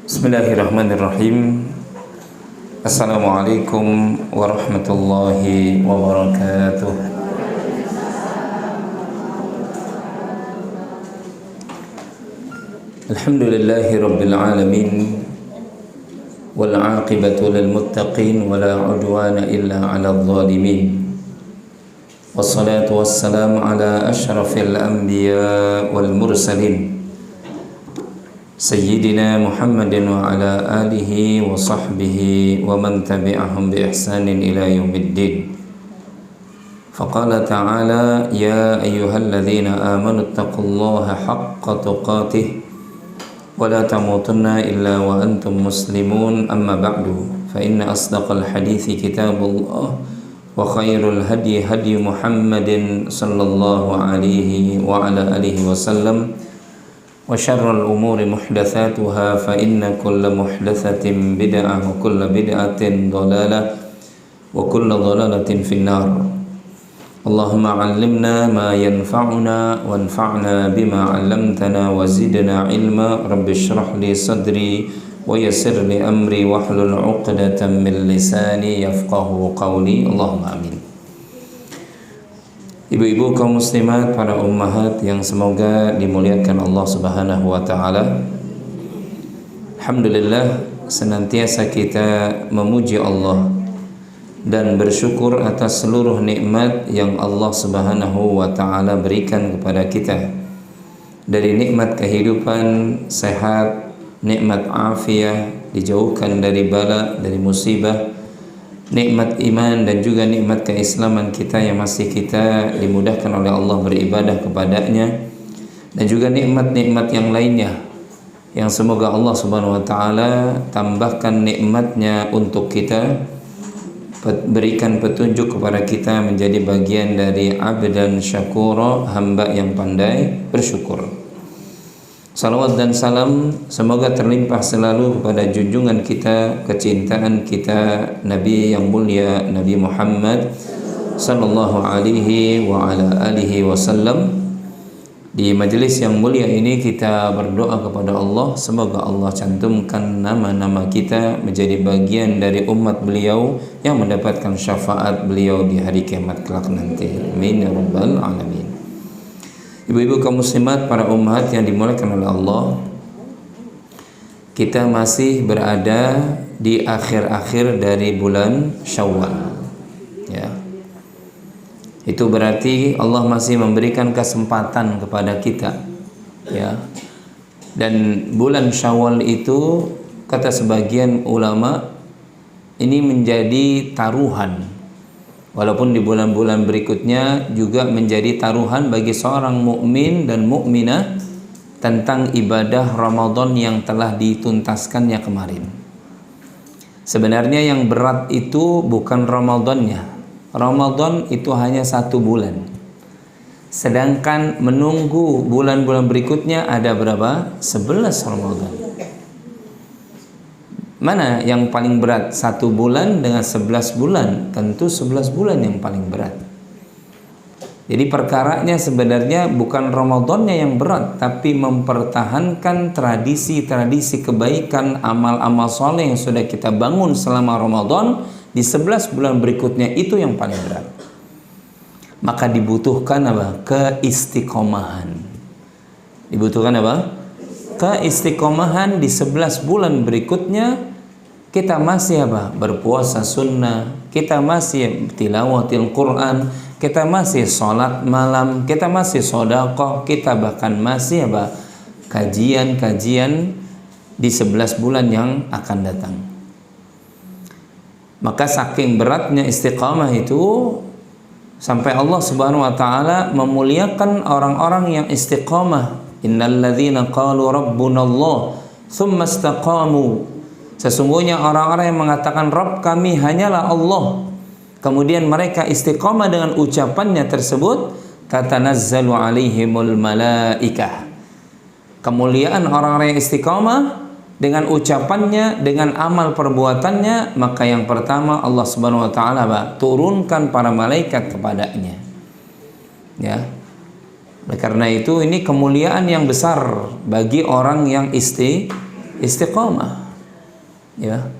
Bismillahirrahmanirrahim. Assalamualaikum warahmatullahi wabarakatuh. Alhamdulillahi rabbil alamin, wal aqibatu lil muttaqin, wala udwana illa 'alal zalimin. Wassalatu wassalamu ala asyrafil anbiya wal mursalin, Sayyidina Muhammadin wa ala alihi wa sahbihi wa man tabi'ahum bi ihsanin ila yaumiddin. Faqala ta'ala, ya ayyuhalladzina amanu taqullaha haqqa tuqatih wa la tamutunna illa wa antum muslimun, amma ba'du. Fa inna asdaqal hadithi kitabullah wa khairul hadi hadi Muhammadin sallallahu alaihi wa ala alihi wa sallam, wa syarrul umuri muhdatsatuha, fa inna kulla muhdatsatin bid'ah wa kulla bid'atin dhalalah wa kulla dhalalatin finnar. Allahumma 'allimna ma yanfa'una wanfa'na bima 'allamtana wa zidna ilma. Rabbi shrah li sadri wa yassir li amri wahlul 'uqdatam min lisani yafqahu qawli. Allahumma amin. Ibu-ibu kaum muslimat, para ummahat yang semoga dimuliakan Allah Subhanahu wa taala. Alhamdulillah, senantiasa kita memuji Allah dan bersyukur atas seluruh nikmat yang Allah Subhanahu wa taala berikan kepada kita. Dari nikmat kehidupan, sehat, nikmat afiah, dijauhkan dari bala, dari musibah, nikmat iman dan juga nikmat keislaman kita yang masih kita dimudahkan oleh Allah beribadah kepadanya, dan juga nikmat-nikmat yang lainnya yang semoga Allah Subhanahu wa taala tambahkan nikmatnya untuk kita, berikan petunjuk kepada kita menjadi bagian dari abdan syakura, hamba yang pandai bersyukur. Salawat dan salam semoga terlimpah selalu kepada junjungan kita, kecintaan kita, Nabi yang mulia, Nabi Muhammad sallallahu alaihi wa ala alihi wasallam. Di majelis yang mulia ini kita berdoa kepada Allah, semoga Allah cantumkan nama-nama kita menjadi bagian dari umat beliau yang mendapatkan syafaat beliau di hari kiamat kelak nanti. Amin ya rabbal alamin. Ibu-ibu kaum muslimat, para ummahat yang dimuliakan oleh Allah, kita masih berada di akhir-akhir dari bulan Syawal. Ya. Itu berarti Allah masih memberikan kesempatan kepada kita. Ya. Dan bulan Syawal itu, kata sebagian ulama, ini menjadi taruhan. Walaupun di bulan-bulan berikutnya juga menjadi taruhan bagi seorang mukmin dan mukminah tentang ibadah Ramadan yang telah dituntaskannya kemarin. Sebenarnya yang berat itu bukan Ramadannya. Ramadan itu hanya 1 bulan. Sedangkan menunggu bulan-bulan berikutnya ada berapa? 11 Ramadan. Mana yang paling berat? 1 bulan dengan 11 bulan? Tentu 11 bulan yang paling berat. Jadi perkaranya sebenarnya bukan Ramadannya yang berat, tapi mempertahankan tradisi-tradisi kebaikan, amal-amal soleh yang sudah kita bangun selama Ramadan di 11 bulan berikutnya, itu yang paling berat. Maka dibutuhkan apa? Keistiqomahan. Dibutuhkan apa? Keistiqomahan di 11 bulan berikutnya. Kita masih apa? Berpuasa sunnah, kita masih tilawatil Quran, kita masih sholat malam, kita masih sedekah, kita bahkan masih apa? Kajian-kajian di 11 bulan yang akan datang. Maka saking beratnya istiqamah itu, sampai Allah Subhanahu wa taala memuliakan orang-orang yang istiqamah. Innalladzina qalu rabbunallah tsumma istaqamu. Sesungguhnya orang-orang yang mengatakan Rabb kami hanyalah Allah, kemudian mereka istiqamah dengan ucapannya tersebut, tatanazzalu alaihimul malaikah. Kemuliaan orang-orang yang istiqamah dengan ucapannya, dengan amal perbuatannya, maka yang pertama Allah Subhanahu wa taala turunkan para malaikat kepadanya. Ya. Karena itu ini kemuliaan yang besar bagi orang yang istiqamah. istiqomah. Ya.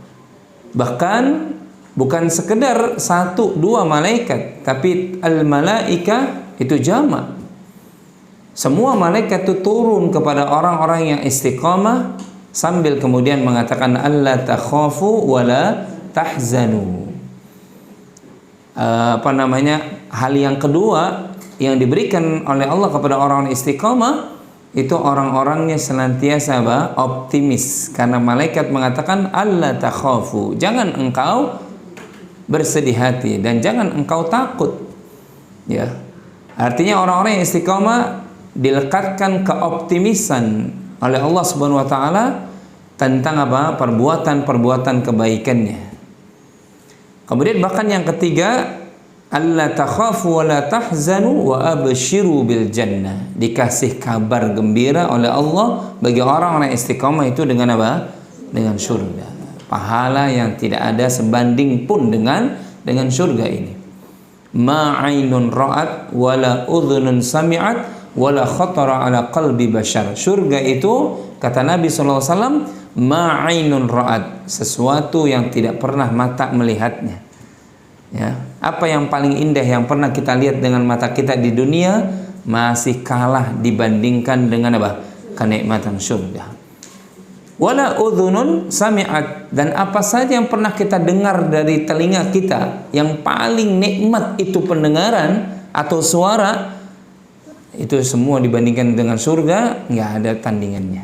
Bahkan bukan sekedar 1-2 malaikat, tapi al-malaika itu jamak. Semua malaikat itu turun kepada orang-orang yang istiqamah sambil kemudian mengatakan alla takhafu wala tahzanu. Hal yang kedua yang diberikan oleh Allah kepada orang istiqamah itu orang-orangnya senantiasa optimis, karena malaikat mengatakan alla takhafu, jangan engkau bersedih hati dan jangan engkau takut. Ya. Artinya orang-orang yang istiqamah dilekatkan keoptimisan oleh Allah Subhanahu wa taala tentang perbuatan-perbuatan kebaikannya. Kemudian bahkan yang ketiga, alla takhafu wa la tahzanu wa abshiru bil jannah. Dikasih kabar gembira oleh Allah bagi orang-orang istiqamah itu dengan apa? Dengan surga. Pahala yang tidak ada sebanding pun dengan surga ini. Ma 'ainun ra'at wa la udhunun sami'at wa la khatara 'ala qalbi bashar. Surga itu kata Nabi sallallahu alaihi wasallam, ma 'ainun ra'at, sesuatu yang tidak pernah mata melihatnya. Ya, apa yang paling indah yang pernah kita lihat dengan mata kita di dunia masih kalah dibandingkan dengan kenikmatan surga. Wala udhunun sami'at, dan apa saja yang pernah kita dengar dari telinga kita yang paling nikmat itu pendengaran atau suara, itu semua dibandingkan dengan surga nggak ada tandingannya.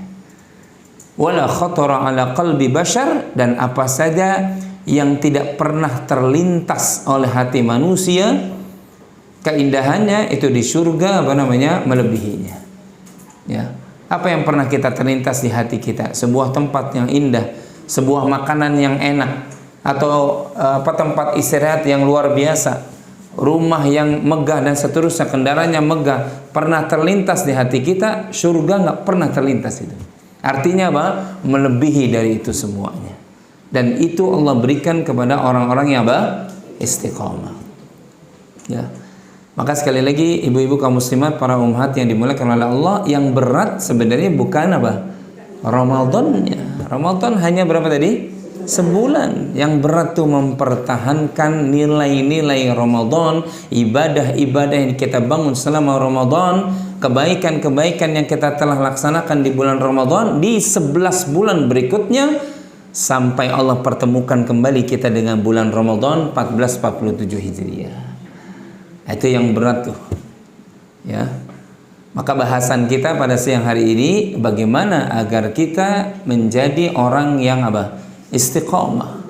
Wala khatara ala qalbi bashar, dan apa saja yang tidak pernah terlintas oleh hati manusia keindahannya itu di surga melebihinya. Ya. Apa yang pernah kita terlintas di hati kita? Sebuah tempat yang indah, sebuah makanan yang enak, atau tempat istirahat yang luar biasa, rumah yang megah dan seterusnya, kendaraannya megah, pernah terlintas di hati kita. Surga nggak pernah terlintas itu. Artinya melebihi dari itu semuanya. Dan itu Allah berikan kepada orang-orang yang istiqamah. Ya. Maka sekali lagi ibu-ibu kaum muslimat, para ummahat yang dimuliakan oleh Allah, yang berat sebenarnya bukan Ramadannya. Ramadan hanya berapa tadi? Sebulan. Yang berat tuh mempertahankan nilai-nilai Ramadan, ibadah-ibadah yang kita bangun selama Ramadan, kebaikan-kebaikan yang kita telah laksanakan di bulan Ramadan, di 11 bulan berikutnya, sampai Allah pertemukan kembali kita dengan bulan Ramadan 1447 Hijriah. Itu yang berat tuh. Ya. Maka bahasan kita pada siang hari ini, bagaimana agar kita menjadi orang yang istiqomah.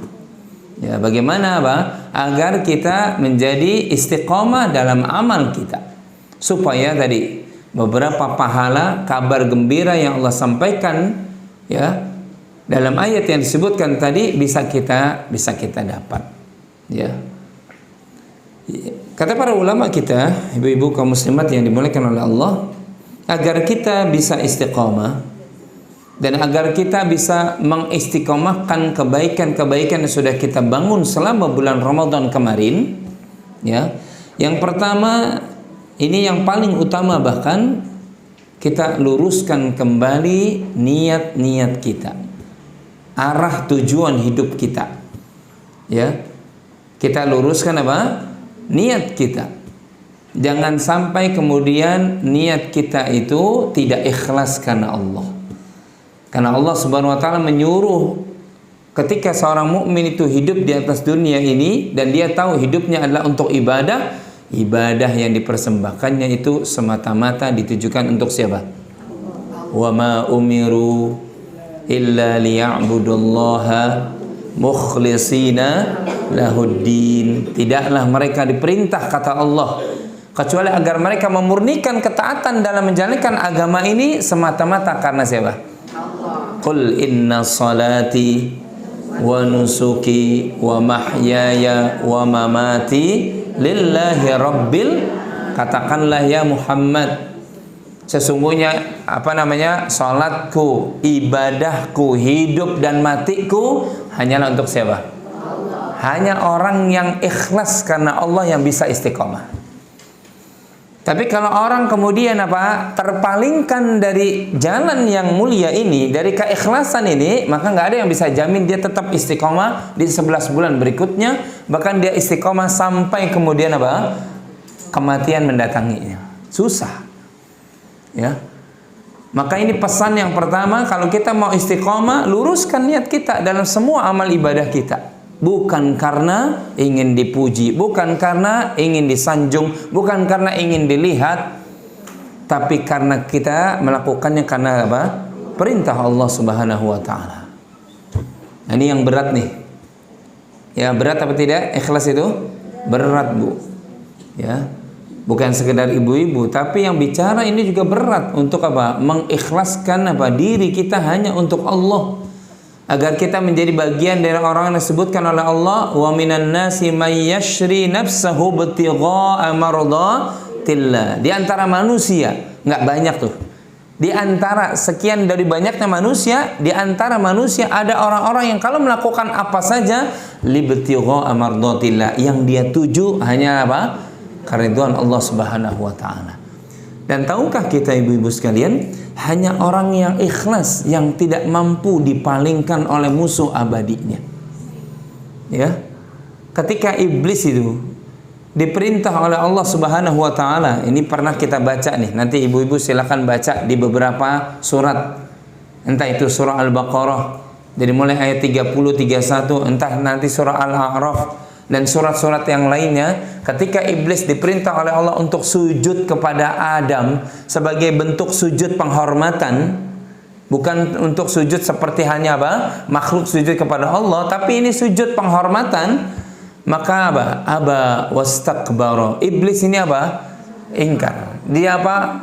Ya, bagaimana agar kita menjadi istiqomah dalam amal kita, supaya tadi beberapa pahala, kabar gembira yang Allah sampaikan ya dalam ayat yang disebutkan tadi bisa kita dapat. Ya. Kata para ulama kita, ibu-ibu kaum muslimat yang dimuliakan oleh Allah, agar kita bisa istiqomah dan agar kita bisa mengistiqomahkan kebaikan-kebaikan yang sudah kita bangun selama bulan Ramadan kemarin, ya. Yang pertama, ini yang paling utama, bahkan kita luruskan kembali niat-niat kita, arah tujuan hidup kita. Ya. Kita luruskan niat kita. Jangan sampai kemudian niat kita itu tidak ikhlas karena Allah. Karena Allah Subhanahu wa taala menyuruh ketika seorang mukmin itu hidup di atas dunia ini dan dia tahu hidupnya adalah untuk ibadah, ibadah yang dipersembahkannya itu semata-mata ditujukan untuk siapa? Wa ma umiru illa liya'budullaha mukhlishina lahuddin. Tidaklah mereka diperintah, kata Allah, kecuali agar mereka memurnikan ketaatan dalam menjalankan agama ini semata-mata karena siapa? Allah. Qul inna salati wa nusuki wa mahyaya wa mamati lillahi rabbil. Katakanlah ya Muhammad, sesungguhnya salatku, ibadahku, hidup dan matiku hanyalah untuk siapa? Allah. Hanya orang yang ikhlas karena Allah yang bisa istiqomah. Tapi kalau orang kemudian terpalingkan dari jalan yang mulia ini, dari keikhlasan ini, maka nggak ada yang bisa jamin dia tetap istiqomah di 11 bulan berikutnya, bahkan dia istiqomah sampai kemudian kematian mendatanginya. Susah. Ya. Maka ini pesan yang pertama, kalau kita mau istiqomah, luruskan niat kita dalam semua amal ibadah kita. Bukan karena ingin dipuji, bukan karena ingin disanjung, bukan karena ingin dilihat, tapi karena kita melakukannya karena perintah Allah Subhanahu wa taala. Nah, ini yang berat nih. Ya, berat apa tidak? Ikhlas itu berat, Bu. Ya. Bukan sekedar ibu-ibu, tapi yang bicara ini juga berat untuk mengikhlaskan diri kita hanya untuk Allah. Agar kita menjadi bagian dari orang yang disebutkan oleh Allah, wa minan nasi may yashri nafsahu ibtigha'a mardatillah. Di antara manusia, nggak banyak tuh. Di antara sekian dari banyaknya manusia, di antara manusia ada orang-orang yang kalau melakukan apa saja libtigha'a mardatillah, yang dia tuju hanya keridhaan Allah Subhanahu wa taala. Dan tahukah kita ibu-ibu sekalian, hanya orang yang ikhlas yang tidak mampu dipalingkan oleh musuh abadinya. Ya. Ketika iblis itu diperintah oleh Allah Subhanahu wa taala, ini pernah kita baca nih. Nanti ibu-ibu silakan baca di beberapa surat. Entah itu surah Al-Baqarah dari mulai ayat 30 31, entah nanti surah Al-A'raf dan surat-surat yang lainnya. Ketika iblis diperintah oleh Allah untuk sujud kepada Adam sebagai bentuk sujud penghormatan, bukan untuk sujud seperti hanya makhluk sujud kepada Allah, tapi ini sujud penghormatan, maka aba wastakbara. Iblis ini ingkar. Dia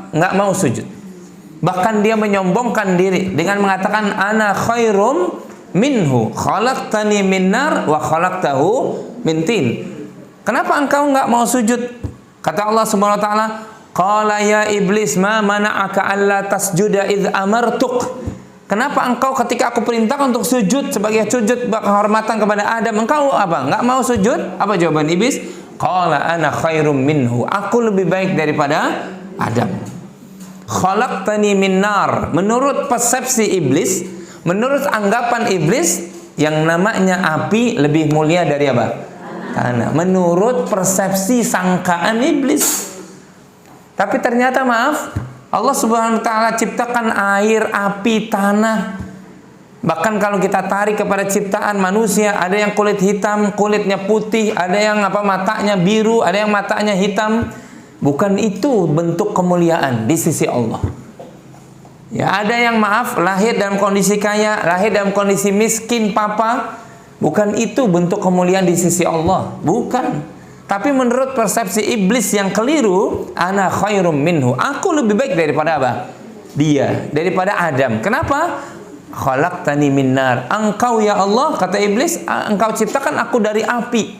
nggak mau sujud. Bahkan dia menyombongkan diri dengan mengatakan ana khairum minhu khalaqtani min nar wa khalaqtahu min tin. Kenapa engkau enggak mau sujud? Kata Allah Subhanahu wa taala, qala ya iblis ma mana'aka alla tasjuda idz amartuk. Kenapa engkau ketika aku perintah untuk sujud sebagai sujud kehormatan kepada Adam, engkau enggak mau sujud? Apa jawaban iblis? Qala ana khairum minhu. Aku lebih baik daripada Adam. Khalaqtani min nar. Menurut persepsi iblis, menurut anggapan iblis, yang namanya api lebih mulia dari tanah. Menurut persepsi sangkaan iblis. Tapi ternyata Allah Subhanahu wa taala ciptakan air, api, tanah. Bahkan kalau kita tarik kepada ciptaan manusia, ada yang kulit hitam, kulitnya putih, ada yang matanya biru, ada yang matanya hitam. Bukan itu bentuk kemuliaan di sisi Allah. Ya, ada yang lahir dalam kondisi kaya, lahir dalam kondisi miskin papa. Bukan itu bentuk kemuliaan di sisi Allah. Bukan. Tapi menurut persepsi iblis yang keliru, ana khairum minhu. Aku lebih baik daripada dia, daripada Adam. Kenapa? Khalaqtani min nar. Engkau ya Allah, kata iblis, engkau ciptakan aku dari api.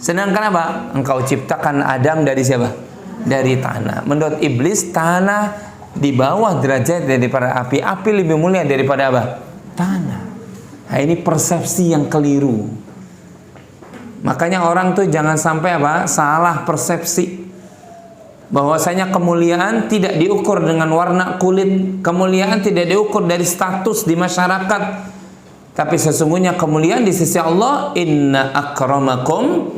Sedangkan engkau ciptakan Adam dari siapa? Dari tanah. Menurut iblis, tanah di bawah derajat daripada api. Api lebih mulia daripada tanah. Nah, ini persepsi yang keliru. Makanya orang tuh jangan sampai salah persepsi. Bahwasanya kemuliaan tidak diukur dengan warna kulit, kemuliaan tidak diukur dari status di masyarakat. Tapi sesungguhnya kemuliaan di sisi Allah, inna akramakum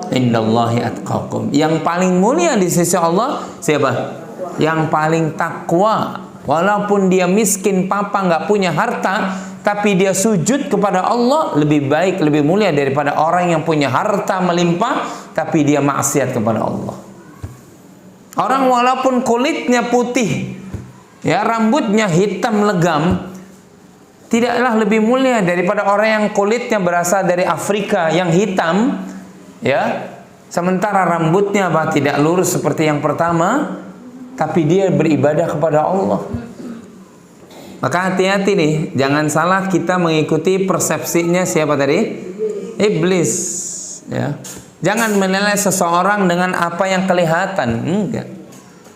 indallahi atqakum. Yang paling mulia di sisi Allah siapa? Yang paling takwa. Walaupun dia miskin papa, nggak punya harta, tapi dia sujud kepada Allah, lebih baik, lebih mulia daripada orang yang punya harta melimpah tapi dia maksiat kepada Allah. Orang walaupun kulitnya putih, ya rambutnya hitam legam, tidaklah lebih mulia daripada orang yang kulitnya berasal dari Afrika yang hitam, ya. Sementara rambutnya tidak lurus seperti yang pertama, tapi dia beribadah kepada Allah. Maka hati-hati nih, jangan salah kita mengikuti persepsinya siapa tadi? Iblis. Ya. Jangan menilai seseorang dengan apa yang kelihatan, enggak.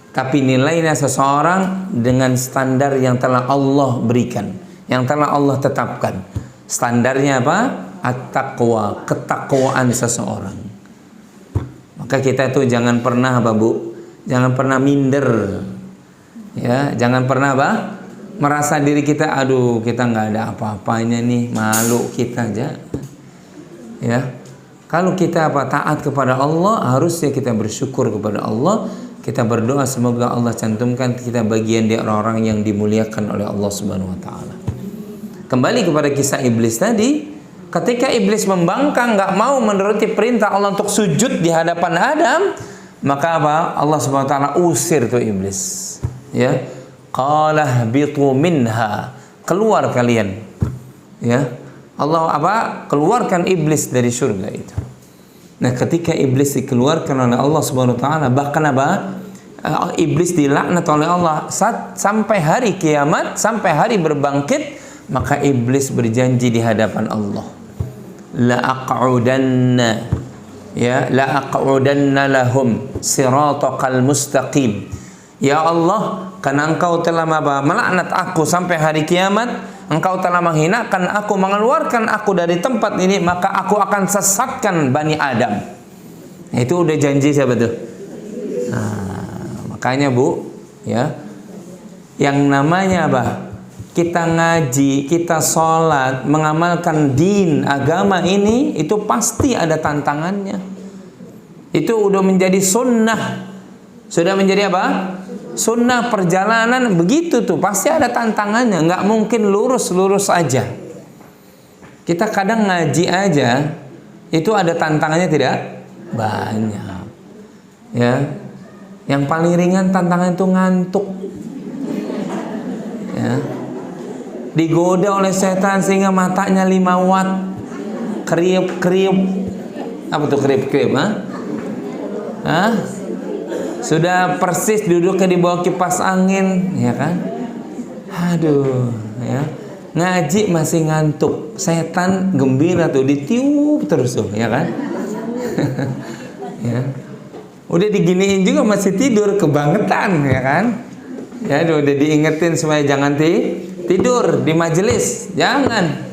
Tapi nilainya seseorang dengan standar yang telah Allah berikan, yang telah Allah tetapkan. Standarnya apa? At-taqwa, ketakwaan seseorang. Maka kita tuh jangan pernah Bu, Jangan pernah minder. Ya, jangan pernah merasa diri kita, aduh kita nggak ada apa-apanya nih, malu kita aja. Ya, kalau kita taat kepada Allah, harusnya kita bersyukur kepada Allah. Kita berdoa semoga Allah cantumkan kita bagian di orang-orang yang dimuliakan oleh Allah Subhanahu wa taala. Kembali kepada kisah iblis tadi, ketika iblis membangkang, nggak mau menuruti perintah Allah untuk sujud di hadapan Adam, maka Allah Subhanahu wa taala usir tuh iblis. Ya, qala bitu minha, keluar kalian. Ya, Allah keluarkan iblis dari surga itu. Nah, ketika iblis dikeluarkan oleh Allah Subhanahu wa taala, bahkan iblis dilaknat oleh Allah sampai hari kiamat, sampai hari berbangkit, maka iblis berjanji di hadapan Allah, la aq'udanna lahum siratakal mustaqim. Ya Allah, karena Engkau telah melaknat aku sampai hari kiamat, Engkau telah menghinakan aku, mengeluarkan aku dari tempat ini, maka aku akan sesatkan Bani Adam. Nah, itu udah janji siapa tuh? Nah, makanya Bu, ya, yang namanya kita ngaji, kita sholat, mengamalkan din, agama ini, itu pasti ada tantangannya. Itu udah menjadi sunnah. Sudah menjadi sunnah perjalanan, begitu tuh, pasti ada tantangannya, nggak mungkin lurus-lurus aja. Kita kadang ngaji aja itu ada tantangannya tidak? Banyak. Ya. Yang paling ringan tantangan itu ngantuk. Ya. Digoda oleh setan sehingga matanya 5 watt. Kriuk-kriuk. Apa tuh kriuk-kriuk, Sudah persis duduknya di bawah kipas angin, ya kan? Aduh, ya. Ngaji masih ngantuk, setan gembira tuh, ditiup terus tuh, ya kan? Ya. Udah diginiin juga masih tidur, kebangetan, ya kan? Ya, udah diingetin supaya jangan tidur di majelis, jangan.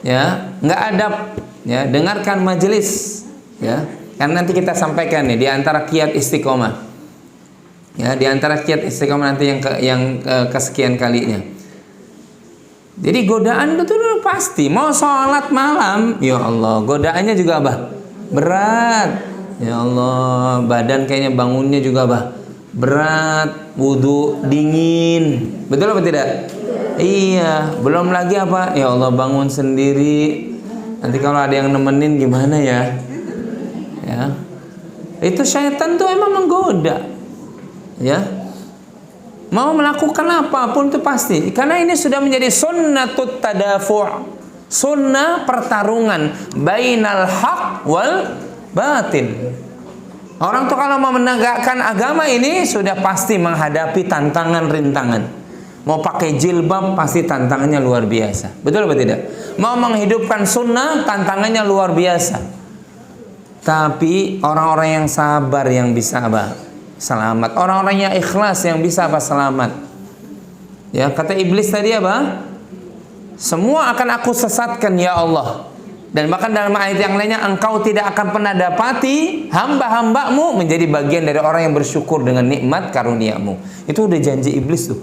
Ya, nggak adab. Ya, dengarkan majelis, ya. Karena nanti kita sampaikan nih di antara kiat istiqomah. Ya, di antara kiat istiqomah nanti yang kesekian kalinya. Jadi godaan itu pasti. Mau sholat malam, ya Allah, godaannya juga berat. Ya Allah, badan kayaknya bangunnya juga berat, wudu dingin. Betul apa tidak? Iya, belum lagi ya Allah, bangun sendiri. Nanti kalau ada yang nemenin gimana ya? Ya. Itu syaitan tuh emang menggoda. Ya, mau melakukan apapun itu pasti, karena ini sudah menjadi sunnatut tadafu', sunnah pertarungan bainal haq wal batin. Orang tuh kalau mau menegakkan agama ini sudah pasti menghadapi tantangan rintangan. Mau pakai jilbab pasti tantangannya luar biasa, betul atau tidak? Mau menghidupkan sunnah tantangannya luar biasa. Tapi orang-orang yang sabar yang bisa selamat, orang-orang yang ikhlas yang bisa selamat. Ya, kata iblis tadi semua akan aku sesatkan ya Allah. Dan bahkan dalam ayat yang lainnya, engkau tidak akan pernah dapati hamba-hambamu menjadi bagian dari orang yang bersyukur dengan nikmat karuniamu. Itu udah janji iblis tuh.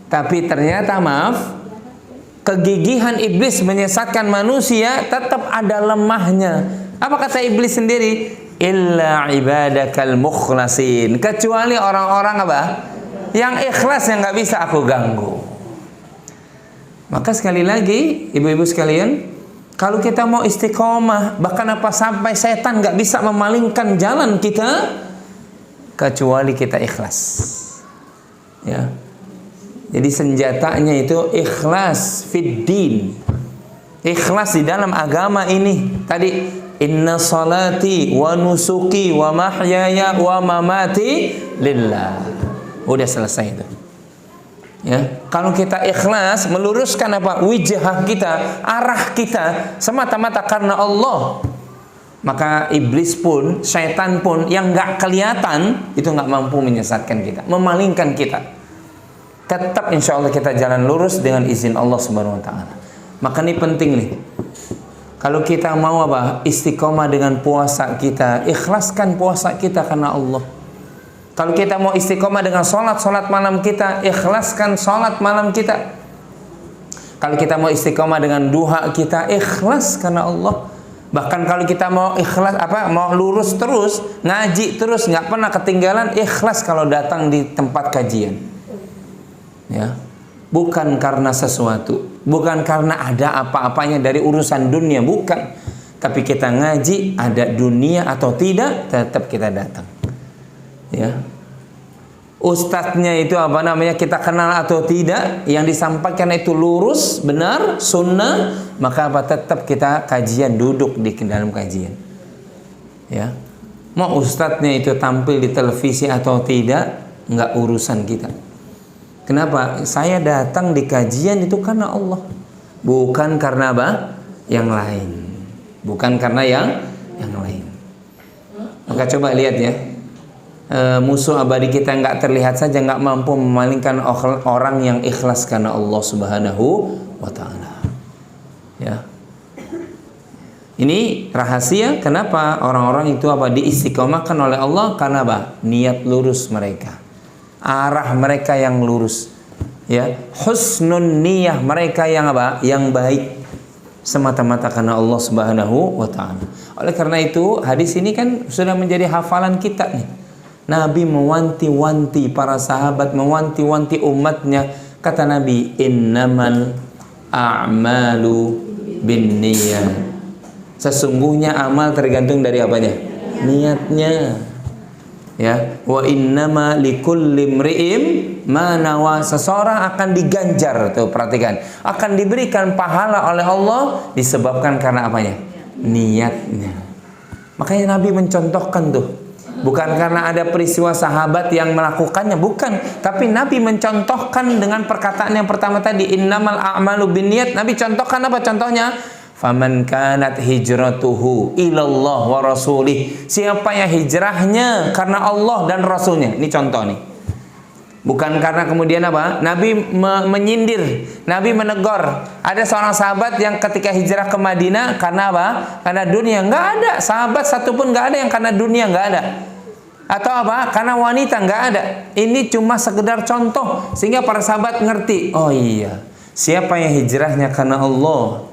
Tapi ternyata kegigihan iblis menyesatkan manusia tetap ada lemahnya. Apa kata iblis sendiri? Illa ibadakal mukhlasin, kecuali orang-orang yang ikhlas, yang nggak bisa aku ganggu. Maka sekali lagi ibu-ibu sekalian, kalau kita mau istiqomah, bahkan sampai setan nggak bisa memalingkan jalan kita, kecuali kita ikhlas. Ya, jadi senjatanya itu ikhlas fid din, ikhlas di dalam agama ini. Tadi inna salati wa nusuki wa mahyaya wa mamati lillah. Udah selesai itu. Ya, kalau kita ikhlas meluruskan wijah kita, arah kita semata-mata karena Allah, maka iblis pun, syaitan pun yang nggak kelihatan itu nggak mampu menyesatkan kita, memalingkan kita. Tetap insya Allah kita jalan lurus dengan izin Allah Subhanahu Wa Taala. Maka ini penting nih. Kalau kita mau istiqomah dengan puasa kita, ikhlaskan puasa kita karena Allah. Kalau kita mau istiqomah dengan sholat malam kita, ikhlaskan sholat malam kita. Kalau kita mau istiqomah dengan duha kita, ikhlas karena Allah. Bahkan kalau kita mau ikhlas mau lurus terus, ngaji terus, nggak pernah ketinggalan, ikhlas kalau datang di tempat kajian. Ya. Bukan karena sesuatu, bukan karena ada apa-apanya dari urusan dunia, bukan. Tapi kita ngaji, ada dunia atau tidak, tetap kita datang. Ya. Ustadznya itu kita kenal atau tidak, yang disampaikan itu lurus, benar, sunnah, maka tetap kita kajian, duduk di dalam kajian. Ya. Mau ustadznya itu tampil di televisi atau tidak, nggak urusan kita. Kenapa? Saya datang di kajian itu karena Allah, bukan karena yang lain, bukan karena yang lain. Maka coba lihat ya, musuh abadi kita nggak terlihat saja nggak mampu memalingkan orang yang ikhlas karena Allah Subhanahu wa Ta'ala. Ya, ini rahasia kenapa orang-orang itu diistiqomahkan oleh Allah, karena niat lurus mereka, arah mereka yang lurus, ya, husnun niyah mereka yang yang baik, semata-mata karena Allah Subhanahu wa Ta'ala. Oleh karena itu hadis ini kan sudah menjadi hafalan kita nih. Nabi mewanti-wanti para sahabat, mewanti-wanti umatnya. Kata Nabi, innamal a'malu binniyat. Sesungguhnya amal tergantung dari apanya? Niatnya. Ya, wa innama likulli imri'in ma nawa. Seseorang akan diganjar, tuh perhatikan, akan diberikan pahala oleh Allah disebabkan karena apanya? Niatnya. Makanya Nabi mencontohkan tuh, bukan karena ada peristiwa sahabat yang melakukannya, bukan, tapi Nabi mencontohkan dengan perkataan yang pertama tadi, innamal a'malu binniyat. Nabi contohkan apa contohnya? Faman kanat hijratuhu ilallah wa rasulih. Siapa yang hijrahnya karena Allah dan Rasulnya. Ini contoh nih. Bukan karena kemudian Nabi menyindir, Nabi menegur. Ada seorang sahabat yang ketika hijrah ke Madinah karena karena dunia. Nggak ada sahabat satupun, nggak ada yang karena dunia, nggak ada. Atau karena wanita, nggak ada. Ini cuma sekedar contoh sehingga para sahabat ngerti. Oh iya, siapa yang hijrahnya karena Allah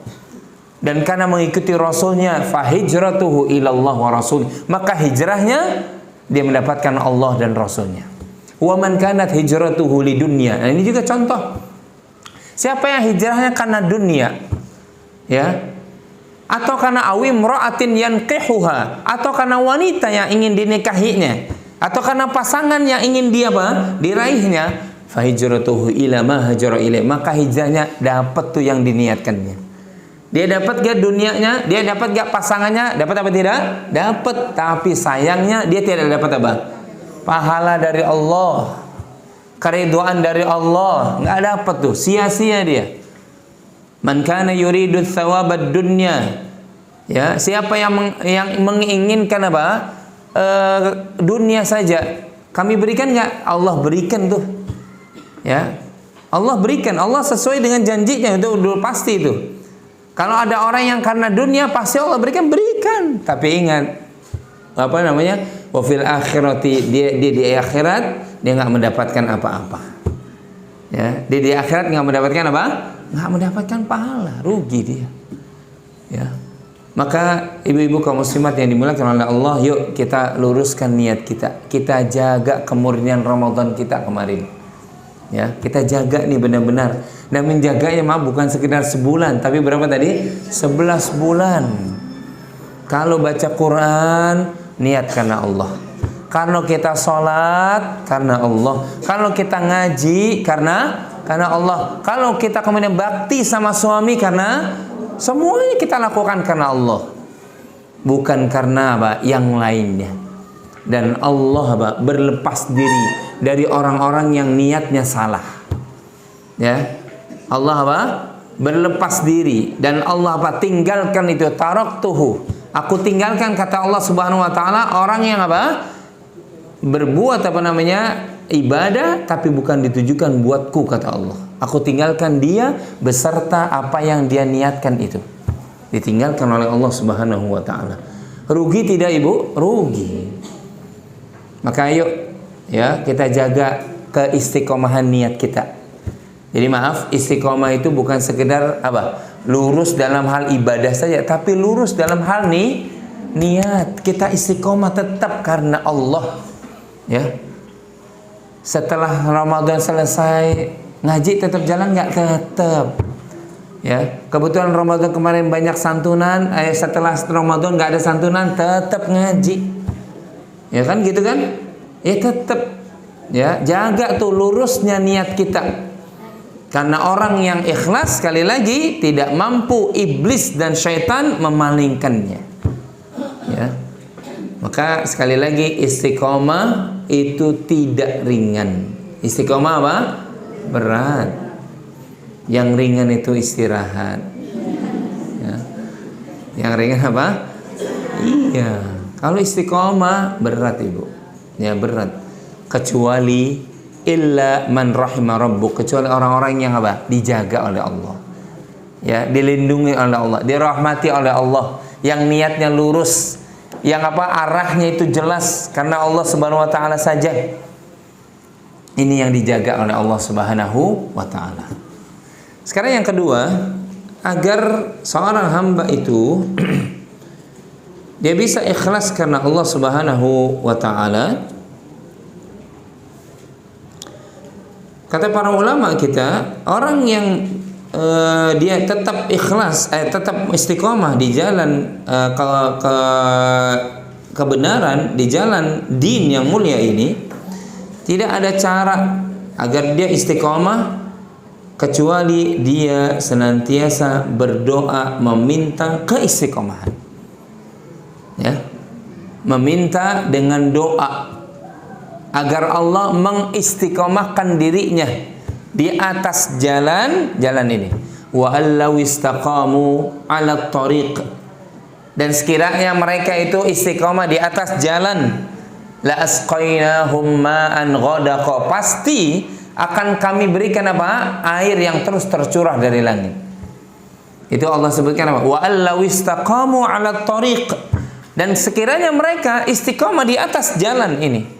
dan karena mengikuti Rasulnya, fahijratuhu ilallah wa rasul, maka hijrahnya dia mendapatkan Allah dan Rasulnya. Wa man kanat hijratuhu lidunya. Nah, ini juga contoh. Siapa yang hijrahnya karena dunia, ya, atau karena awimra'atin yanqihuha, atau karena wanita yang ingin dinikahinya, atau karena pasangan yang ingin dia diraihnya, fahijratuhu ila ma hajara ilaih, maka hijrahnya dapat tuh yang diniatkannya. Dia dapat gak dunianya, dia dapat gak pasangannya, dapat apa tidak? Dapat, tapi sayangnya dia tidak dapat pahala dari Allah, keridhaan dari Allah, nggak dapat tuh, sia-sia dia. Man kana yuridu thawabad dunya, ya, siapa yang menginginkan dunia saja, kami berikan nggak? Allah berikan tuh, ya, Allah berikan, Allah sesuai dengan janjinya, itu udah pasti itu. Kalau ada orang yang karena dunia, pasti Allah berikan. Tapi ingat, wa fil akhirati, dia di akhirat dia nggak mendapatkan apa-apa. Ya, dia di akhirat nggak mendapatkan apa? Nggak mendapatkan pahala, rugi dia. Ya. Maka ibu-ibu kaum muslimat yang dimuliakan oleh Allah, yuk kita luruskan niat kita. Kita jaga kemurnian Ramadan kita kemarin. Ya, kita jaga nih benar-benar. Dan menjaganya bukan sekedar sebulan, tapi berapa tadi? 11 bulan. Kalau baca Quran, niat karena Allah. Kalau kita sholat, karena Allah. Kalau kita ngaji, karena Allah. Kalau kita kemudian bakti sama suami, karena semuanya kita lakukan karena Allah, bukan karena yang lainnya. Dan Allah berlepas diri dari orang-orang yang niatnya salah. Ya, Allah berlepas diri, dan Allah tinggalkan itu, taraktuhu, aku tinggalkan, kata Allah Subhanahu wa Ta'ala, orang yang berbuat ibadah tapi bukan ditujukan buatku, kata Allah. Aku tinggalkan dia beserta apa yang dia niatkan itu, ditinggalkan oleh Allah Subhanahu wa Ta'ala. Rugi tidak ibu? Rugi. Maka ayo Ya, kita jaga keistiqomahan niat kita. Jadi maaf, istiqomah itu bukan sekedar apa? Lurus dalam hal ibadah saja, tapi lurus dalam hal niat. Kita istiqomah tetap karena Allah. Ya. Setelah Ramadan selesai, ngaji tetap jalan nggak? Tetap. Ya, kebetulan Ramadan kemarin banyak santunan, setelah Ramadan nggak ada santunan, tetap ngaji. Ya kan gitu kan? Ya tetap. Ya, jaga tuh lurusnya niat kita. Karena orang yang ikhlas sekali lagi tidak mampu iblis dan syaitan memalingkannya. Ya. Maka sekali lagi istiqomah itu tidak ringan. Istiqomah apa? Berat. Yang ringan itu istirahat. Ya. Yang ringan apa? Iya. Kalau istiqomah berat, Ibu. Ya berat. Kecuali illa man rahima rabbuk, kecuali orang-orang yang apa? Dijaga oleh Allah. Ya, dilindungi oleh Allah, dirahmati oleh Allah, yang niatnya lurus, yang apa? Arahnya itu jelas karena Allah Subhanahu wa taala saja. Ini yang dijaga oleh Allah Subhanahu wa taala. Sekarang yang kedua, agar seorang hamba itu dia bisa ikhlas karena Allah Subhanahu wa taala. Kata para ulama kita, orang yang dia tetap ikhlas, tetap istiqomah di jalan kebenaran, di jalan din yang mulia ini, tidak ada cara agar dia istiqomah kecuali dia senantiasa berdoa meminta keistiqomahan. Ya, meminta dengan doa agar Allah mengistiqomahkan dirinya di atas jalan ini. Wa allau istaqamu 'ala thariq, dan sekiranya mereka itu istiqomah di atas jalan, la asqainahum ma'an ghadaqa, pasti akan kami berikan apa? Air yang terus tercurah dari langit. Itu Allah sebutkan apa? Wa allau istaqamu 'ala thariq, dan sekiranya mereka istiqomah di atas jalan ini.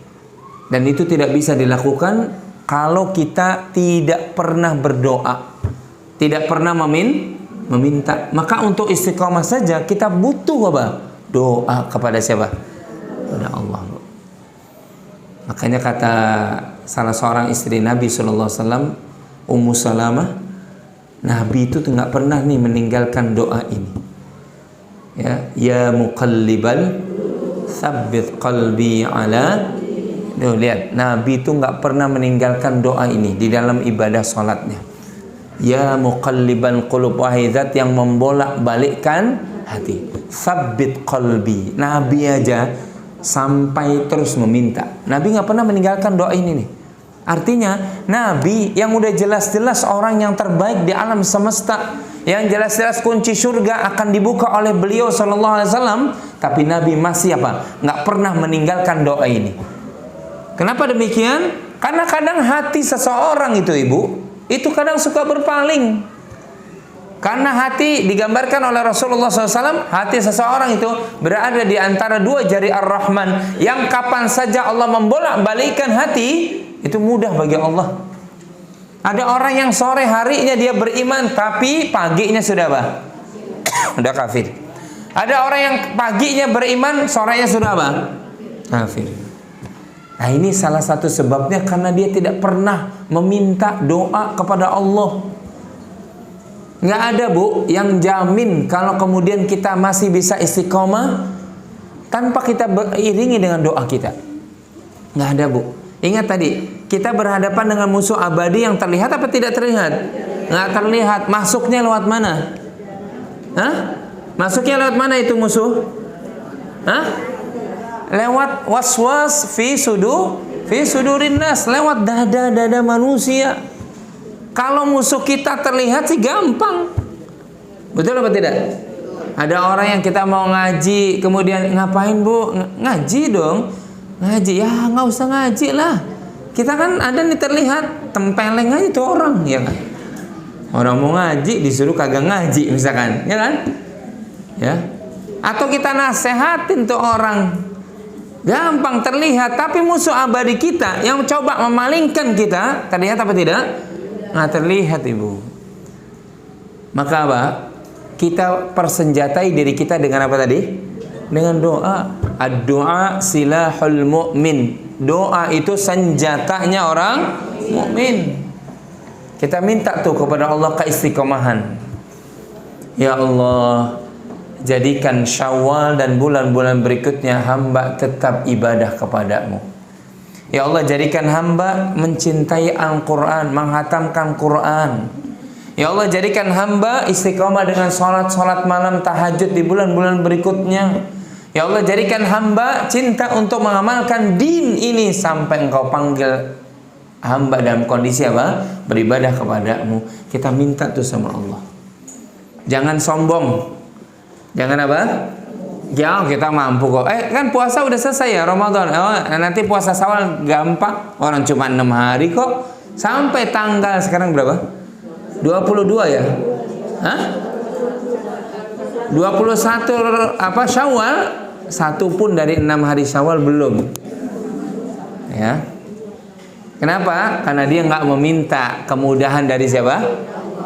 Dan itu tidak bisa dilakukan kalau kita tidak pernah berdoa, tidak pernah meminta. Maka untuk istiqomah saja kita butuh apa? Doa kepada siapa? Kepada Allah. Makanya kata salah seorang istri Nabi SAW, Ummu Salamah, Nabi itu nggak pernah nih meninggalkan doa ini. Ya muqallibal tsabbit qalbi ala. Tuh, lihat, Nabi itu nggak pernah meninggalkan doa ini di dalam ibadah sholatnya. Ya muqallibal qulub, wahai zat yang membolak-balikkan hati. Tsabbit qalbi. Nabi aja sampai terus meminta. Nabi nggak pernah meninggalkan doa ini nih. Artinya Nabi yang udah jelas-jelas orang yang terbaik di alam semesta, yang jelas-jelas kunci surga akan dibuka oleh beliau sallallahu alaihi wasallam, tapi Nabi masih apa? Nggak pernah meninggalkan doa ini. Kenapa demikian? Karena kadang hati seseorang itu, Ibu, itu kadang suka berpaling. Karena hati digambarkan oleh Rasulullah SAW, hati seseorang itu berada di antara dua jari Ar-Rahman, yang kapan saja Allah membolak-balikkan hati, itu mudah bagi Allah. Ada orang yang sore harinya dia beriman, tapi paginya sudah apa? Sudah kafir. Ada orang yang paginya beriman, sorenya sudah apa? Kafir. Nah, ini salah satu sebabnya karena dia tidak pernah meminta doa kepada Allah. Nggak ada, Bu, yang jamin kalau kemudian kita masih bisa istiqomah tanpa kita beriringi dengan doa kita. Nggak ada, Bu. Ingat tadi, kita berhadapan dengan musuh abadi yang terlihat apa tidak terlihat? Nggak terlihat. Masuknya lewat mana? Hah? Masuknya lewat mana itu musuh? Hah? Lewat waswas fi sudurin nas, lewat dada-dada manusia. Kalau musuh kita terlihat sih gampang. Betul apa tidak? Ada orang yang kita mau ngaji, kemudian ngapain, Bu? Ngaji dong. Ngaji, ya nggak usah ngaji lah. Kita kan ada nih terlihat, tempeleng aja itu orang, ya kan? Orang mau ngaji disuruh kagak ngaji misalkan, ya kan? Ya. Atau kita nasehatin tuh orang. Gampang terlihat, tapi musuh abadi kita yang coba memalingkan kita, terlihat apa tidak? Nggak terlihat, Ibu. Maka apa? Kita persenjatai diri kita dengan apa tadi? Dengan doa. Ad-doa silahul mu'min. Doa itu senjatanya orang mukmin. Kita minta tuh kepada Allah keistiqomahan. Ya Allah, jadikan Syawal dan bulan-bulan berikutnya hamba tetap ibadah kepadamu. Ya Allah, jadikan hamba mencintai Al-Quran, menghatamkan Quran. Ya Allah, jadikan hamba istiqomah dengan sholat malam tahajud di bulan-bulan berikutnya. Ya Allah, jadikan hamba cinta untuk mengamalkan din ini sampai Engkau panggil hamba dalam kondisi apa? Beribadah kepadamu. Kita minta tuh sama Allah. Jangan sombong. Jangan apa? Ya kita mampu kok. Kan puasa udah selesai ya Ramadan. Nanti puasa Syawal gampang. Orang cuma 6 hari kok. Sampai tanggal sekarang berapa? 22 ya? Hah? 21 apa Syawal? Satu pun dari 6 hari Syawal belum. Ya. Kenapa? Karena dia nggak meminta kemudahan dari siapa?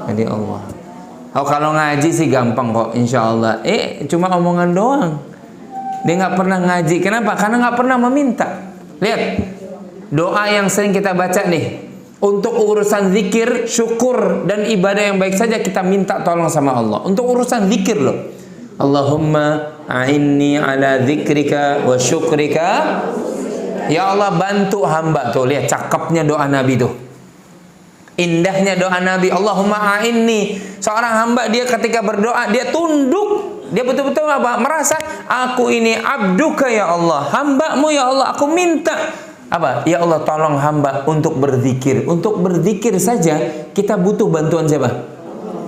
Dari Allah. Oh, kalau ngaji sih gampang kok, insya Allah. Cuma omongan doang. Dia nggak pernah ngaji. Kenapa? Karena nggak pernah meminta. Lihat, doa yang sering kita baca nih. Untuk urusan zikir, syukur, dan ibadah yang baik saja kita minta tolong sama Allah. Untuk urusan zikir loh. Allahumma a'inni ala zikrika wa syukrika. Ya Allah, bantu hamba. Tuh, lihat cakepnya doa Nabi tuh. Indahnya doa Nabi. Allahumma a'inni. Seorang hamba dia ketika berdoa dia tunduk. Dia betul-betul apa? Merasa aku ini abduka ya Allah, hambamu ya Allah. Aku minta apa? Ya Allah, tolong hamba untuk berzikir. Untuk berzikir saja kita butuh bantuan siapa?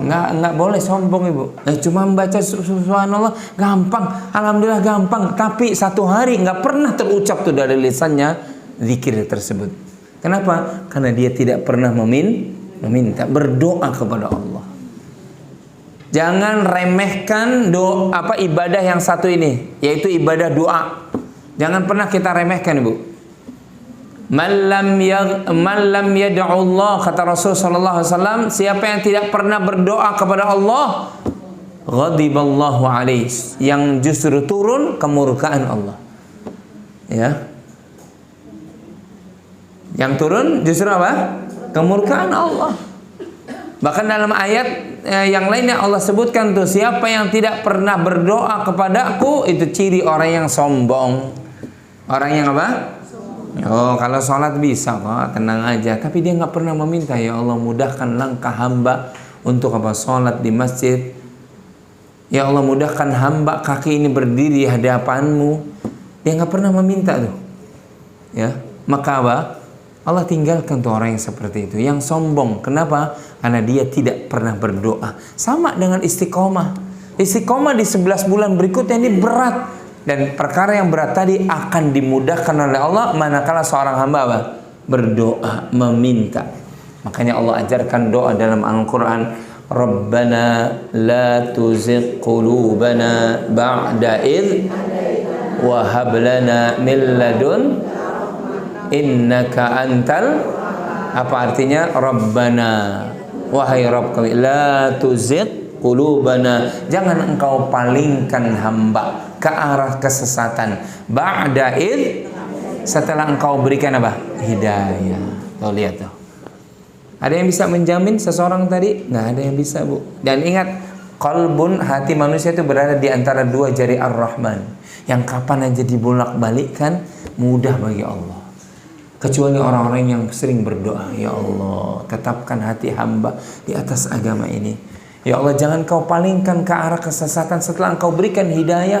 Nggak boleh sombong, Ibu. Cuma membaca subhanallah gampang, alhamdulillah gampang. Tapi satu hari nggak pernah terucap tuh dari lisannya zikir tersebut. Kenapa? Karena dia tidak pernah meminta, berdoa kepada Allah. Jangan remehkan ibadah yang satu ini, yaitu ibadah doa. Jangan pernah kita remehkan, Ibu. Man lam yad'ullah, kata Rasul sallallahu alaihi wasallam, siapa yang tidak pernah berdoa kepada Allah, ghadiballahu alaihi, yang justru turun kemurkaan Allah. Ya. Yang turun justru apa? Kemurkaan Allah. Bahkan dalam ayat yang lainnya Allah sebutkan tuh, siapa yang tidak pernah berdoa kepadaku, itu ciri orang yang sombong. Orang yang apa? Oh, kalau sholat bisa kok, tenang aja. Tapi dia nggak pernah meminta, ya Allah mudahkan langkah hamba untuk apa? Sholat di masjid. Ya Allah mudahkan hamba kaki ini berdiri di hadapanmu. Dia nggak pernah meminta tuh. Ya, maka apa? Allah tinggalkan tuh orang yang seperti itu, yang sombong. Kenapa? Karena dia tidak pernah berdoa. Sama dengan istiqomah. Istiqomah di 11 bulan berikutnya ini berat. Dan perkara yang berat tadi akan dimudahkan oleh Allah manakala seorang hamba apa? Berdoa, meminta. Makanya Allah ajarkan doa dalam Al-Quran. Rabbana la tuzigh qulubana ba'da idh wa hab lana min ladun innaka antal, apa artinya? Rabbana, wahai Rabb kami, la tuzigh qulubana, jangan engkau palingkan hamba ke arah kesesatan, ba'da id, setelah engkau berikan apa? Hidayah. Tuh lihat tuh. Ada yang bisa menjamin seseorang tadi? Nggak ada yang bisa, Bu. Dan ingat, qalbun, hati manusia itu berada di antara dua jari Ar-Rahman, yang kapan aja dibolak-balikkan mudah bagi Allah. Kecuali orang-orang yang sering berdoa, ya Allah tetapkan hati hamba di atas agama ini. Ya Allah jangan kau palingkan ke arah kesesatan setelah engkau berikan hidayah.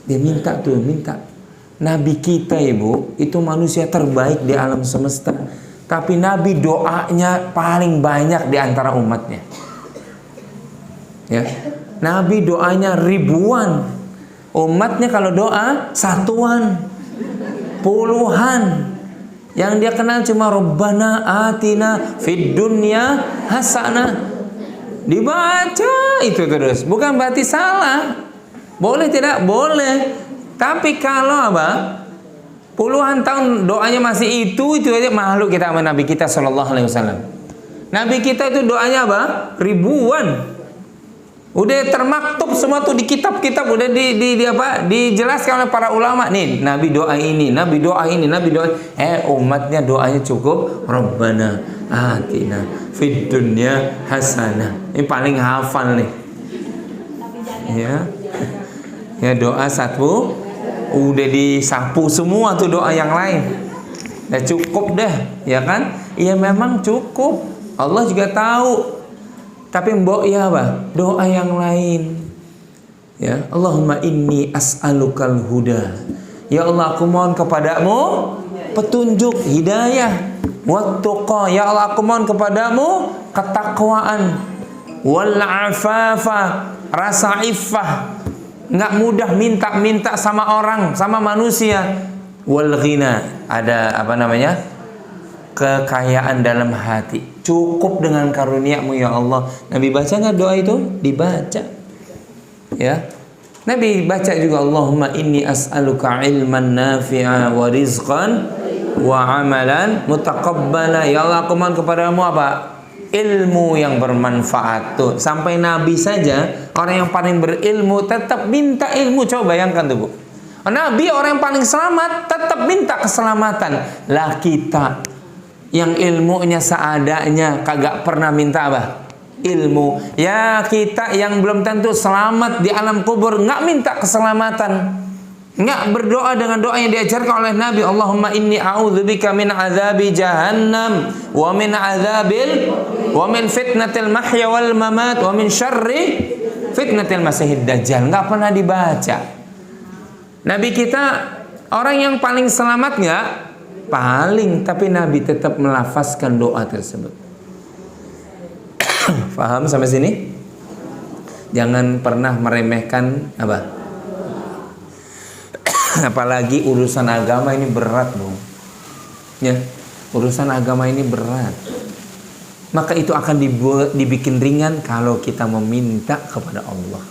Dia minta tuh, minta. Nabi kita, Ibu, itu manusia terbaik di alam semesta. Tapi Nabi doanya paling banyak di antara umatnya. Ya, Nabi doanya ribuan. Umatnya kalau doa satuan, puluhan. Yang dia kenal cuma Rabbana atina fid dunya hasanah. Dibaca itu terus. Bukan berarti salah. Boleh tidak? Boleh. Tapi kalau apa? Puluhan tahun doanya masih itu aja, makhluk kita sama Nabi kita Shallallahu Alaihi Wasallam. Nabi kita itu doanya apa? Ribuan. Udah termaktub semua tuh di kitab-kitab, udah dijelaskan oleh para ulama. Nih, Nabi doa ini, Nabi doa ini, Nabi doa. Umatnya doanya cukup Rabbana atina fid dunya hasanah. Ini paling hafal nih. Ya. Ya, doa satu udah disapu semua tuh doa yang lain. Udah cukup dah, ya kan? Iya memang cukup. Allah juga tahu. Tapi mbok ya apa? Doa yang lain. Ya, Allahumma inni as'alukal huda. Ya Allah, aku mohon kepadamu petunjuk, hidayah. Wattuqa. Ya Allah, aku mohon kepadamu ketakwaan. Wal afafa, rasa iffah. Nggak mudah minta sama orang, sama manusia. Wal ghina, ada apa namanya? Kekayaan dalam hati. Cukup dengan karunia-Mu ya Allah. Nabi baca nggak doa itu? Dibaca. Ya. Nabi baca juga, Allahumma inni as'aluka ilman nafi'a wa rizqan wa amalan mutaqabbala. Ya Allah, aku mohon kepadamu apa? Ilmu yang bermanfaat. Tuh, sampai Nabi saja, orang yang paling berilmu tetap minta ilmu. Coba bayangkan tuh, Bu. Nabi orang yang paling selamat tetap minta keselamatan. Lah kita yang ilmunya seadanya kagak pernah minta apa? Ilmu. Ya kita yang belum tentu selamat di alam kubur nggak minta keselamatan, nggak berdoa dengan doa yang diajarkan oleh Nabi. Allahumma inni a'udzubika min azabi jahannam wa min fitnatil mahya wal mamat wa min syarri fitnatil masihid dajjal. Nggak pernah dibaca. Nabi kita orang yang paling selamat nggak? Paling, tapi Nabi tetap melafazkan doa tersebut. Paham sampai sini? Jangan pernah meremehkan apa? Apalagi urusan agama ini berat, Bu. Ya, urusan agama ini berat. Maka itu akan dibikin ringan kalau kita meminta kepada Allah.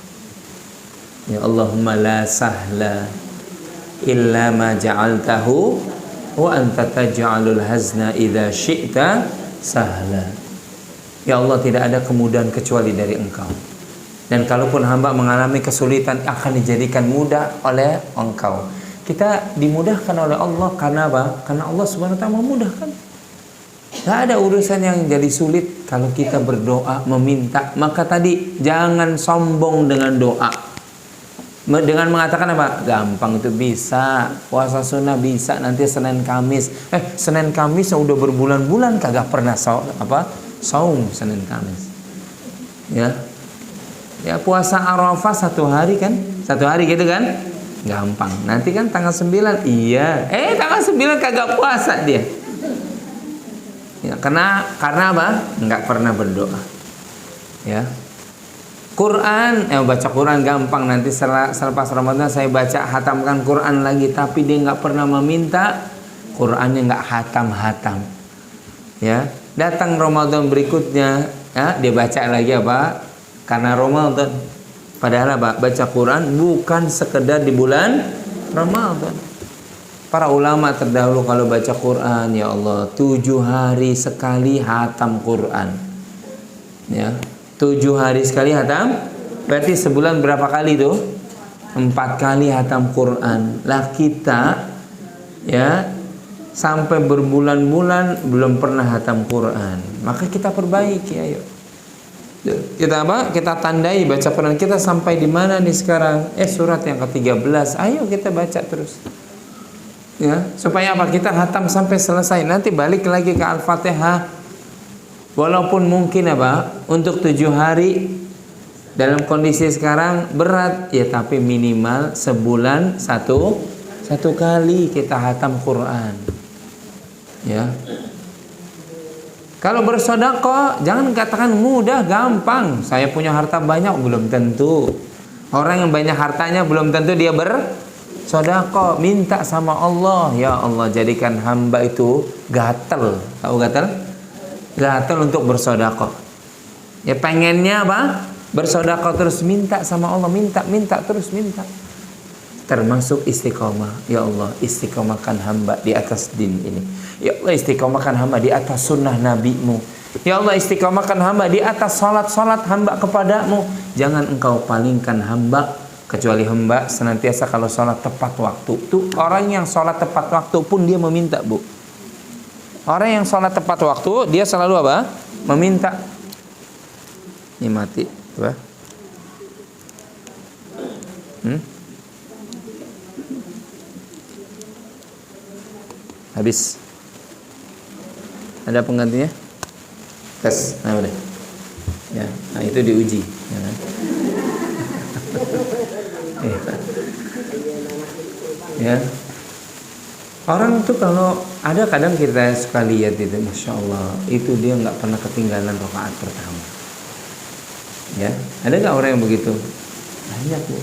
Ya Allahumma la sahla illa ma ja'altahu wa anta taj'alul hazna idza syi'ta sahla. Ya Allah, tidak ada kemudahan kecuali dari Engkau. Dan kalaupun hamba mengalami kesulitan akan dijadikan mudah oleh Engkau. Kita dimudahkan oleh Allah karena apa? Karena Allah Subhanahu wa taala memudahkan. Tidak ada urusan yang jadi sulit kalau kita berdoa meminta. Maka tadi jangan sombong dengan doa. Dengan mengatakan apa? Gampang itu bisa. Puasa sunnah bisa. Nanti Senin Kamis. Senin Kamis udah berbulan-bulan kagak pernah saum Senin Kamis. Ya. Ya puasa Arafah 1 hari kan? 1 hari gitu kan? Gampang. Nanti kan tanggal 9. Iya. Tanggal 9 kagak puasa dia. Ya, karena apa? Enggak pernah berdoa. Ya. Quran, baca Quran gampang. Nanti selepas Ramadan saya baca hatamkan Quran lagi. Tapi dia nggak pernah meminta Qurannya, nggak hatam. Ya, datang Ramadan berikutnya, ya, dia baca lagi apa? Karena Ramadan. Padahal apa? Baca Quran bukan sekedar di bulan Ramadan. Para ulama terdahulu kalau baca Quran, ya Allah, 7 hari sekali hatam Quran. Ya. 7 hari sekali hatam, berarti sebulan berapa kali tuh? 4 kali hatam Quran. Lah kita ya sampai berbulan-bulan belum pernah hatam Quran. Maka kita perbaiki, ayo. Kita apa? Kita tandai baca Quran kita sampai di mana nih sekarang? Surat yang ke-13. Ayo kita baca terus. Ya, supaya apa? Kita hatam sampai selesai. Nanti balik lagi ke Al-Fatihah. Walaupun mungkin apa, untuk 7 hari dalam kondisi sekarang berat, ya tapi minimal sebulan satu kali kita hatam Quran. Ya. Kalau bersedekah jangan katakan mudah, gampang. Saya punya harta banyak, belum tentu. Orang yang banyak hartanya belum tentu dia bersedekah. Minta sama Allah, ya Allah jadikan hamba itu gatel. Tahu gatel? Gatel untuk bersedekah. Ya pengennya apa? Bersedekah terus, minta sama Allah, minta terus minta. termasuk istiqomah. Ya Allah, istiqomahkan hamba di atas din ini. Ya Allah, istiqomahkan hamba di atas sunnah nabimu. Ya Allah, istiqomahkan hamba di atas salat-salat hamba kepadamu. Jangan engkau palingkan hamba, kecuali hamba senantiasa kalau salat tepat waktu. Tuh orang yang salat tepat waktu pun dia meminta, Bu. Orang yang salat tepat waktu dia selalu apa? Meminta. Ini mati, coba. Habis. Ada penggantinya? Tes. Nah udah. Ya, nah itu diuji. Ya, kan? Ya. Orang tuh kalau ada kadang kita suka lihat itu, masya Allah, itu dia nggak pernah ketinggalan rakaat pertama. Ya, ada nggak orang yang begitu? Banyak, Bu.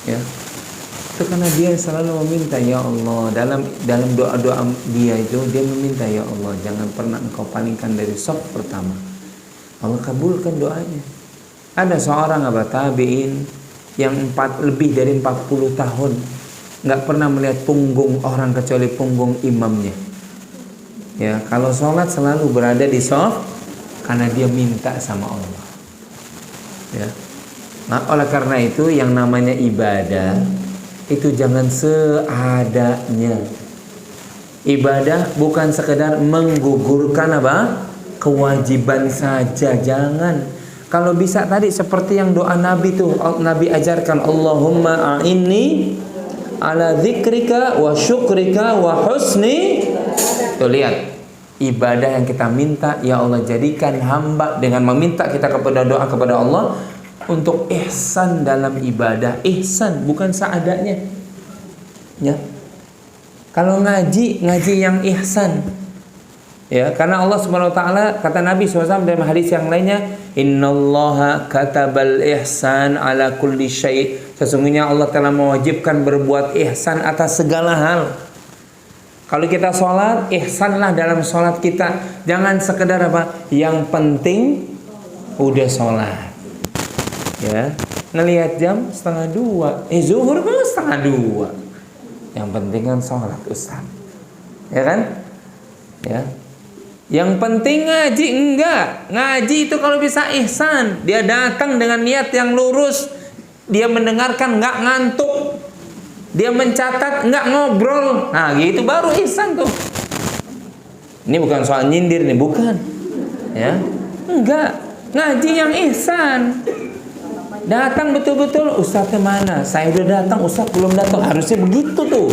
Ya. Itu karena dia selalu meminta, ya Allah, dalam doa-doa dia itu dia meminta, ya Allah, jangan pernah engkau palingkan dari saf pertama. Allah kabulkan doanya. Ada seorang tabi'in yang lebih dari 40 tahun nggak pernah melihat punggung orang kecuali punggung imamnya. Ya, kalau sholat selalu berada di saf karena dia minta sama Allah. Ya. Nah, oleh karena itu yang namanya ibadah itu jangan seadanya. Ibadah bukan sekedar menggugurkan kewajiban saja, jangan. Kalau bisa tadi seperti yang doa Nabi tuh, Nabi ajarkan, Allahumma a'inni ala dzikrika wa syukrika wa husni. Tuh lihat, ibadah yang kita minta, ya Allah jadikan hamba dengan meminta kita kepada doa kepada Allah untuk ihsan dalam ibadah. Ihsan bukan seadanya. Ya. Kalau ngaji yang ihsan. Ya, karena Allah Subhanahu wa taala, kata Nabi SAW dalam hadis yang lainnya, innallaha katabal ihsan ala kulli syai'. Sesungguhnya Allah telah mewajibkan berbuat ihsan atas segala hal. Kalau kita sholat, ihsanlah dalam sholat kita. Jangan sekedar yang penting udah sholat. Ya, ngelihat jam 1:30. Zuhur kan 1:30. Yang penting kan sholat, Ustaz. Ya kan? Ya. Yang penting ngaji enggak. Ngaji itu kalau bisa ihsan. Dia datang dengan niat yang lurus. Dia mendengarkan enggak ngantuk. Dia mencatat enggak ngobrol. Nah, gitu baru ihsan tuh. Ini bukan soal nyindir nih, bukan. Ya. Enggak. Ngaji yang ihsan. Datang betul-betul, Ustadznya mana? Saya udah datang, Ustadz belum datang. Harusnya begitu tuh.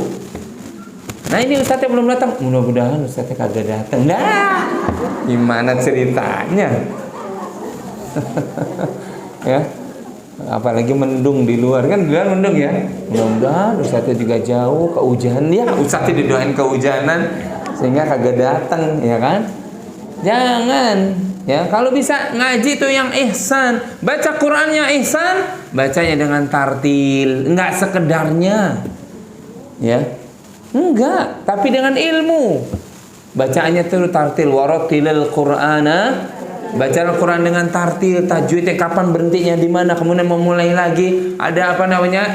Nah ini Ustadznya belum datang. Mudah-mudahan Ustadznya kagak datang. Nah, gimana ceritanya? Ya, apalagi mendung di luar kan, di luar mendung ya. Mudah-mudahan Ustadznya juga jauh, kehujanan ya. Ustadznya didoain kehujanan sehingga kagak datang, ya kan? Jangan. Ya, kalau bisa ngaji itu yang ihsan, baca Qur'annya ihsan, bacanya dengan tartil, enggak sekedarnya. Ya. Enggak, tapi dengan ilmu. Bacaannya itu tartil, warattilil Qur'ana. Baca Al-Qur'an dengan tartil, tajwidnya kapan berhentinya di mana, kemudian memulai lagi, ada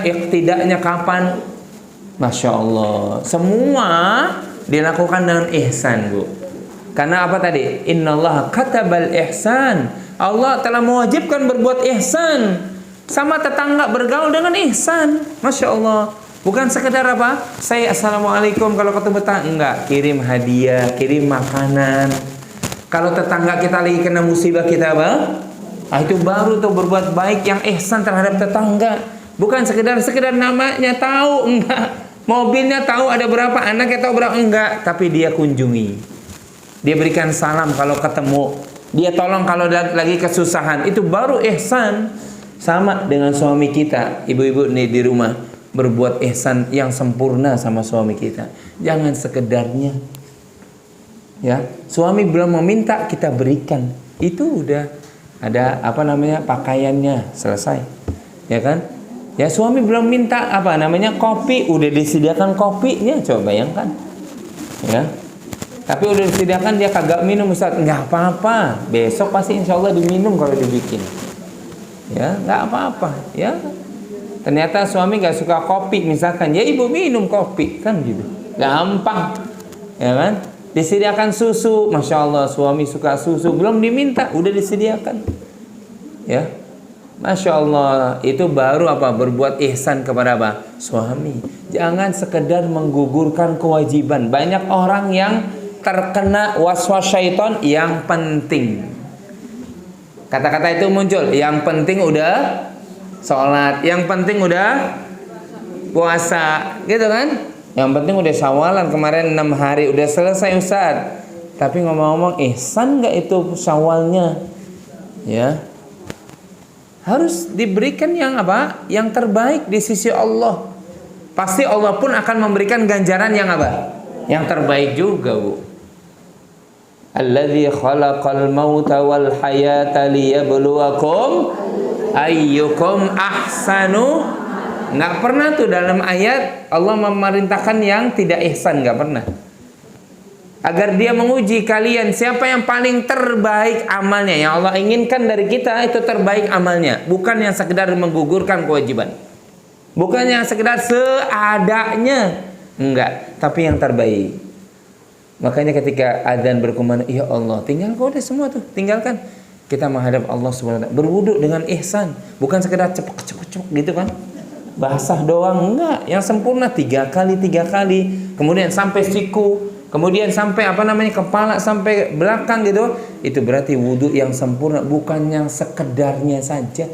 iktidaknya kapan. Masya Allah. Semua dilakukan dengan ihsan, Bu. Karena apa tadi? Innallaha katabal ihsan. Allah telah mewajibkan berbuat ihsan. Sama tetangga bergaul dengan ihsan. Masya Allah. Bukan sekedar saya assalamualaikum kalau ketemu tetangga. Enggak. Kirim hadiah, kirim makanan. Kalau tetangga kita lagi kena musibah kita itu baru tuh berbuat baik yang ihsan terhadap tetangga. Bukan sekedar namanya tahu, enggak. Mobilnya tahu ada berapa, anaknya tahu berapa, enggak. Tapi dia kunjungi. Dia berikan salam kalau ketemu. Dia tolong kalau lagi kesusahan. Itu baru ihsan. Sama dengan suami kita. Ibu-ibu nih di rumah. Berbuat ihsan yang sempurna sama suami kita. Jangan sekedarnya. Ya, suami belum meminta, kita berikan. Itu udah ada pakaiannya. Selesai. Ya kan? Ya, suami belum minta kopi. Udah disediakan kopinya. Coba bayangkan. Ya. Tapi udah disediakan dia kagak minum, Ustaz. Enggak apa-apa. Besok pasti insya Allah diminum kalau dibikin. Ya, enggak apa-apa. Ya. Ternyata suami nggak suka kopi misalkan, ya ibu minum kopi kan gitu. Gampang, ya kan? Disediakan susu, masya Allah suami suka susu, belum diminta udah disediakan, ya. Masya Allah, itu baru apa? Berbuat ihsan kepada apa? Suami. Jangan sekedar menggugurkan kewajiban. Banyak orang yang terkena waswas syaitan yang penting. Kata-kata itu muncul, yang penting udah sholat, yang penting udah puasa, gitu kan? Yang penting udah syawalan kemarin 6 hari, udah selesai Ustaz. Tapi ngomong-ngomong, ihsan gak itu syawalnya? Ya, harus diberikan yang apa? Yang terbaik di sisi Allah. Pasti Allah pun akan memberikan ganjaran yang apa? Yang terbaik juga, Bu. Alladzi khalaqal mauta wal hayata liyabluwakum ayyukum ahsanu. Nggak pernah tuh dalam ayat Allah memerintahkan yang tidak ihsan, nggak pernah. Agar dia menguji kalian siapa yang paling terbaik amalnya. Yang Allah inginkan dari kita itu terbaik amalnya, bukan yang sekedar menggugurkan kewajiban, bukan yang sekedar seadanya, enggak, tapi yang terbaik. Makanya ketika adzan berkumandang, ya Allah, tinggal kau udah semua tuh, tinggalkan. Kita menghadap Allah Subhanahu wa taala, berwudu dengan ihsan, bukan sekedar cepuk gitu kan. Basah doang, enggak, yang sempurna 3 kali, kemudian sampai siku, kemudian sampai apa namanya kepala sampai belakang gitu. Itu berarti wudu yang sempurna, bukan yang sekedarnya saja.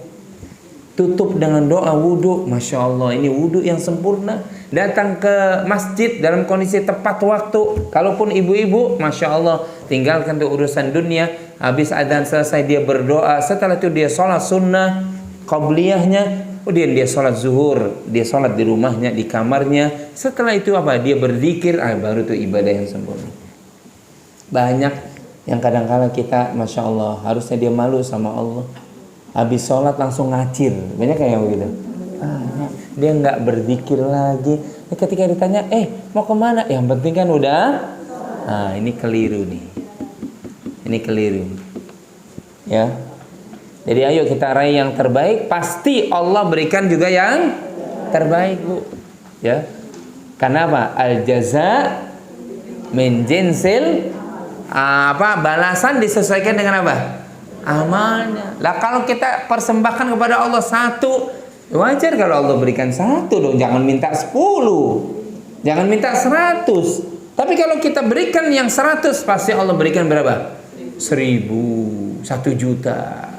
Tutup dengan doa wudu, masya Allah, ini wudu yang sempurna. Datang ke masjid dalam kondisi tepat waktu. Kalaupun ibu-ibu, masya Allah, tinggalkan tuh urusan dunia. Habis adzan selesai dia berdoa, setelah itu dia sholat sunnah qabliyahnya. Kemudian dia sholat zuhur, dia sholat di rumahnya, di kamarnya. Setelah itu apa? Dia berzikir, baru itu ibadah yang sempurna. Banyak yang kadang-kala kita, masya Allah, harusnya dia malu sama Allah. Habis sholat langsung ngacir, banyak kayak begitu. Dia nggak berzikir lagi. Ketika ditanya, mau kemana? Yang penting kan udah. Ini keliru nih. Ini keliru. Ya. Jadi ayo kita raih yang terbaik, pasti Allah berikan juga yang terbaik, Bu. Ya. Karena apa? Al jaza min jinsil balasan disesuaikan dengan apa? Amalnya. Lah kalau kita persembahkan kepada Allah 1, wajar kalau Allah berikan 1 dong, jangan minta 10. Jangan minta 100. Tapi kalau kita berikan yang 100, pasti Allah berikan berapa? 1000, 1 juta.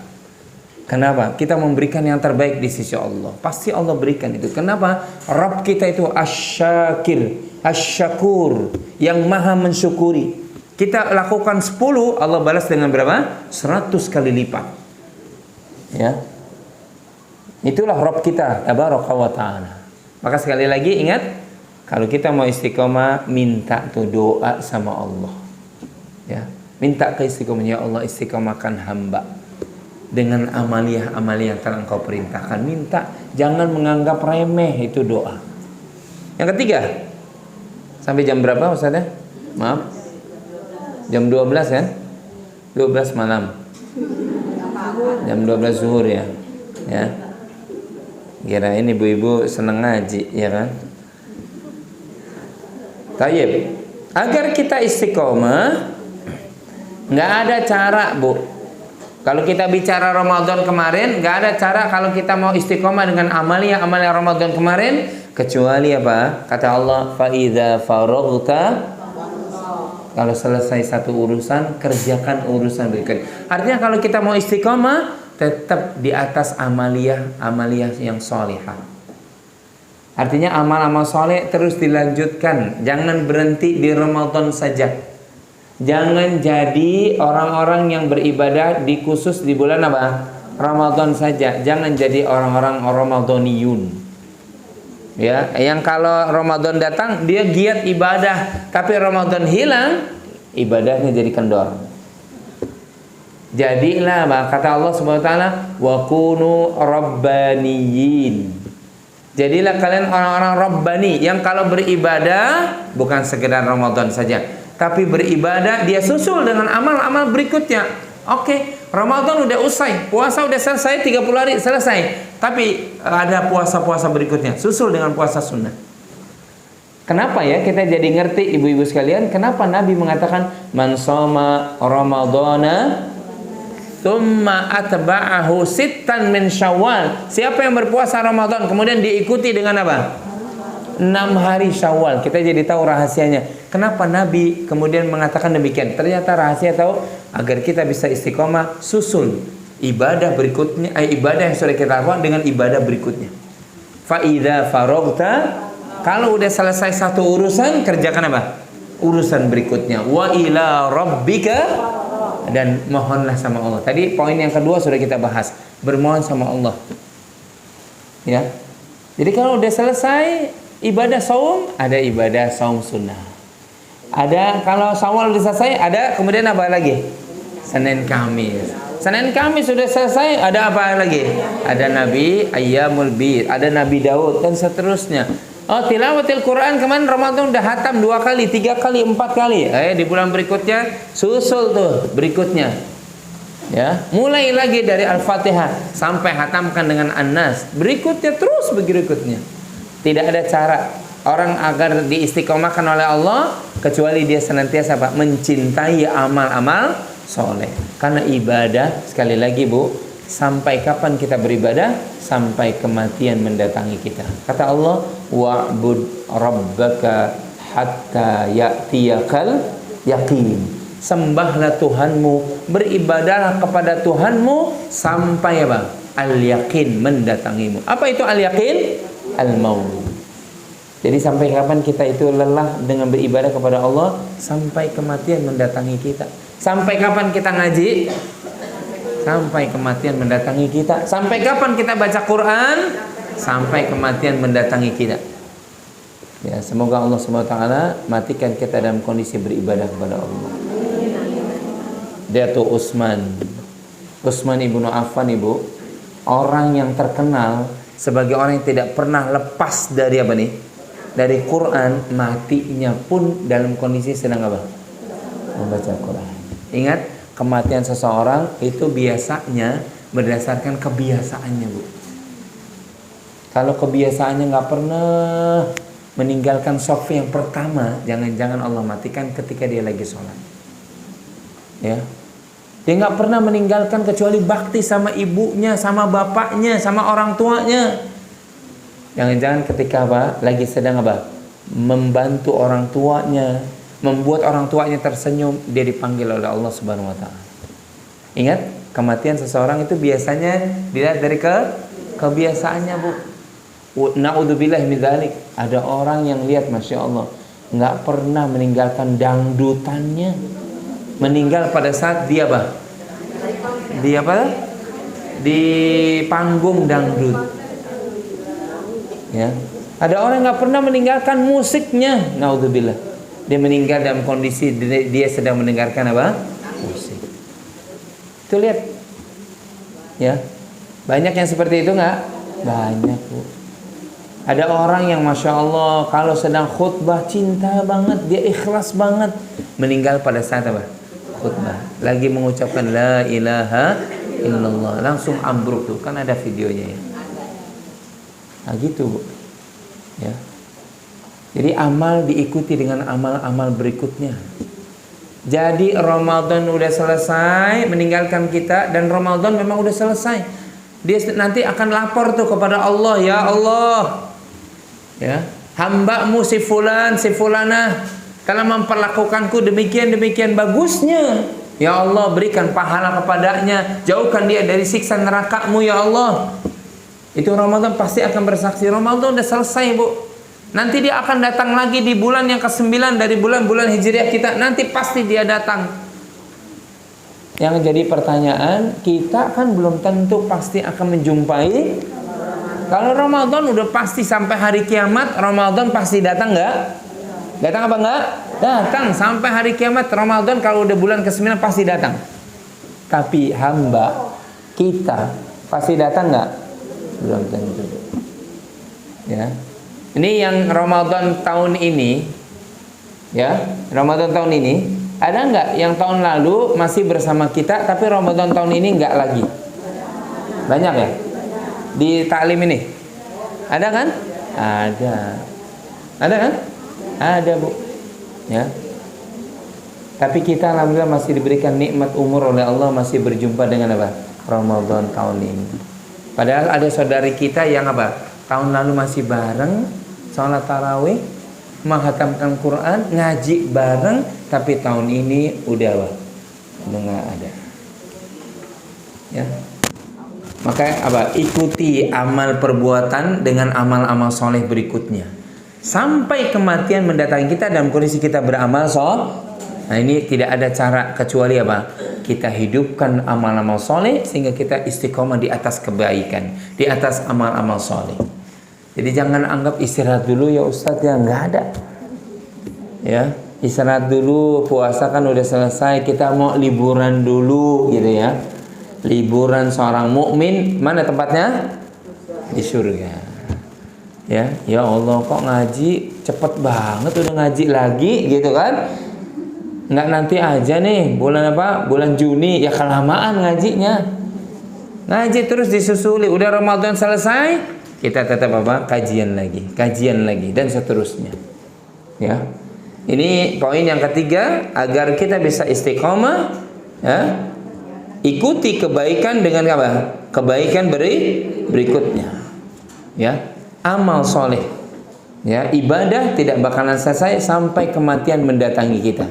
Kenapa? Kita memberikan yang terbaik di sisi Allah. Pasti Allah berikan itu. Kenapa? Rabb kita itu asy-syakir, asy-syakur, yang maha mensyukuri. Kita lakukan 10, Allah balas dengan berapa? 100 kali lipat. Ya. Itulah Rabb kita, tabaraka wa ta'ala. Maka sekali lagi ingat, kalau kita mau istiqomah, minta tuh doa sama Allah. Ya. Minta ke istiqomah, ya Allah istiqomahkan hamba dengan amaliyah-amaliyah yang telah Engkau perintahkan. Minta, jangan menganggap remeh itu doa. Yang ketiga, sampai jam berapa Ustaz? Maaf, jam 12 kan? 12 malam, jam 12 zuhur ya. Ya, kirain ibu-ibu seneng ngaji ya kan? Tayyib, agar kita istiqomah, nggak ada cara, Bu. Kalau kita bicara Ramadan kemarin, nggak ada cara kalau kita mau istiqomah dengan amalia Ramadan kemarin, kecuali apa? Kata Allah, fa'idza faraghta, kalau selesai satu urusan, kerjakan urusan berikutnya. Artinya kalau kita mau istiqomah, tetap di atas amalia yang solihah. Artinya amal-amal soleh terus dilanjutkan, jangan berhenti di Ramadan saja. Jangan jadi orang-orang yang beribadah di khusus di bulan apa? Ramadan saja. Jangan jadi orang-orang Ramadaniyun. Ya, yang kalau Ramadan datang dia giat ibadah, tapi Ramadan hilang, ibadahnya jadi kendor. Jadilah, kata Allah Subhanahu wa taala, wa kunu rabbaniyin. Jadilah kalian orang-orang rabbani yang kalau beribadah bukan sekedar Ramadan saja, tapi beribadah dia susul dengan amal-amal berikutnya. Oke, Ramadan udah usai, puasa udah selesai, 30 hari selesai. Tapi ada puasa-puasa berikutnya, susul dengan puasa sunnah. Kenapa ya kita jadi ngerti ibu-ibu sekalian, kenapa Nabi mengatakan man shoma ramadhana tsumma atba'ahu sittan min Syawal. Siapa yang berpuasa Ramadan kemudian diikuti dengan apa? 6 hari Syawal. Kita jadi tahu rahasianya. Kenapa Nabi kemudian mengatakan demikian? Ternyata rahasia tahu agar kita bisa istiqomah susul ibadah berikutnya, ibadah yang sudah kita lakukan dengan ibadah berikutnya. Fa idza faragta, kalau udah selesai satu urusan, kerjakan apa? Urusan berikutnya. Wa ila rabbika, dan mohonlah sama Allah. Tadi poin yang kedua sudah kita bahas, bermohon sama Allah. Ya. Jadi kalau udah selesai ibadah saum, ada ibadah saum sunnah. Ada kalau Syawal udah selesai, ada kemudian apa lagi? Senin Kamis. Senin Kamis sudah selesai, ada apa lagi? Ada Nabi Ayyamul Bid, ada Nabi Daud dan seterusnya. Oh, tilawatil Quran kemarin Ramadan udah hatam 2 kali, 3 kali, 4 kali. Di bulan berikutnya susul tuh berikutnya. Ya, mulai lagi dari Al-Fatihah sampai hatamkan dengan An-Nas. Berikutnya terus berikutnya. Tidak ada cara orang agar diistiqomahkan oleh Allah kecuali dia senantiasa mencintai amal-amal soleh. Karena ibadah, sekali lagi Bu, sampai kapan kita beribadah? Sampai kematian mendatangi kita. Kata Allah, wa'bud rabbaka hatta ya'tiyakal yaqin. Sembahlah Tuhanmu, beribadahlah kepada Tuhanmu sampai apa? Al-yaqin mendatangimu. Apa itu al-yaqin? Al-maut. Jadi sampai kapan kita itu lelah dengan beribadah kepada Allah? Sampai kematian mendatangi kita. Sampai kapan kita ngaji? Sampai kematian mendatangi kita. Sampai kapan kita baca Quran? Sampai kematian mendatangi kita. Ya, semoga Allah SWT matikan kita dalam kondisi beribadah kepada Allah. Dia tuh Utsman ibnu Affan, Ibu, orang yang terkenal sebagai orang yang tidak pernah lepas dari apa nih? Dari Quran, matinya pun dalam kondisi sedang apa? Membaca Quran. Ingat, kematian seseorang itu biasanya berdasarkan kebiasaannya, Bu. Kalau kebiasaannya nggak pernah meninggalkan shaf yang pertama, jangan-jangan Allah matikan ketika dia lagi sholat. Ya, dia nggak pernah meninggalkan kecuali bakti sama ibunya, sama bapaknya, sama orang tuanya. Jangan-jangan ketika apa? Lagi sedang apa? Membantu orang tuanya, membuat orang tuanya tersenyum, dia dipanggil oleh Allah Subhanahu wa taala. Ingat, kematian seseorang itu biasanya dilihat dari kebiasaannya, Bu. Na'udzubillah min dzalik. Ada orang yang lihat, Masya Allah, nggak pernah meninggalkan dangdutannya. Meninggal pada saat dia apa? Dia apa? Di panggung dangdut. Ya. Ada orang nggak pernah meninggalkan musiknya. Naudzubillah. Dia meninggal dalam kondisi dia sedang mendengarkan apa? Musik. Itu lihat. Ya. Banyak yang seperti itu nggak? Banyak, Bu. Ada orang yang Masya Allah kalau sedang khutbah cinta banget, dia ikhlas banget, meninggal pada saat apa? Khutbah. Lagi mengucapkan la ilaha illallah, langsung ambruk tuh, kan ada videonya ya. Nah gitu, Bu. Ya. Jadi amal diikuti dengan amal-amal berikutnya. Jadi Ramadan udah selesai meninggalkan kita, dan Ramadan memang udah selesai. Dia nanti akan lapor tuh kepada Allah, ya Allah, ya, hamba-Mu si fulan, si fulanah telah memperlakukanku demikian bagusnya. Ya Allah, berikan pahala kepadanya, jauhkan dia dari siksa neraka-Mu ya Allah. Itu Ramadan pasti akan bersaksi. Ramadan udah selesai, Bu. Nanti dia akan datang lagi di bulan yang ke-9 dari bulan-bulan Hijriah kita. Nanti pasti dia datang. Yang jadi pertanyaan, kita kan belum tentu pasti akan menjumpai. Kalau Ramadan udah pasti sampai hari kiamat, Ramadan pasti datang nggak? Datang apa nggak? Datang sampai hari kiamat. Ramadan kalau udah bulan ke-9 pasti datang. Tapi hamba kita pasti datang nggak? Belum tentu. Ya. Ini yang Ramadan tahun ini, ya, Ramadan tahun ini Ada nggak yang tahun lalu masih bersama kita tapi Ramadan tahun ini nggak lagi? Banyak ya? Di taklim ini? Ada kan? Ada. Ada kan? Ada, Bu. Ya. Tapi kita alhamdulillah masih diberikan nikmat umur oleh Allah, masih berjumpa dengan apa? Ramadan tahun ini. Padahal ada saudari kita yang apa? Tahun lalu masih bareng sholat tarawih, menghatamkan Quran, ngaji bareng, tapi tahun ini udah nggak ada. Ya. Maka apa? Ikuti amal perbuatan dengan amal-amal soleh berikutnya. Sampai kematian mendatangi kita dalam kondisi kita beramal soleh. Nah, ini tidak ada cara kecuali apa? Kita hidupkan amal-amal soleh sehingga kita istiqomah di atas kebaikan, di atas amal-amal soleh. Jadi jangan anggap istirahat dulu ya Ustadz, ya nggak ada. Ya, istirahat dulu, puasa kan udah selesai, kita mau liburan dulu gitu ya. Liburan seorang mukmin mana tempatnya? Di surga. Ya, ya Allah kok ngaji cepet banget udah ngaji lagi gitu kan? Nggak nanti aja nih bulan apa? Bulan Juni ya kelamaan ngajinya. Ngaji terus disusuli, udah Ramadan selesai, kita tetap apa? Kajian lagi dan seterusnya. Ya. Ini poin yang ketiga agar kita bisa istiqomah, ya. Ikuti kebaikan dengan apa? Kebaikan berikutnya. Ya. Amal soleh. Ya, ibadah tidak bakalan selesai sampai kematian mendatangi kita.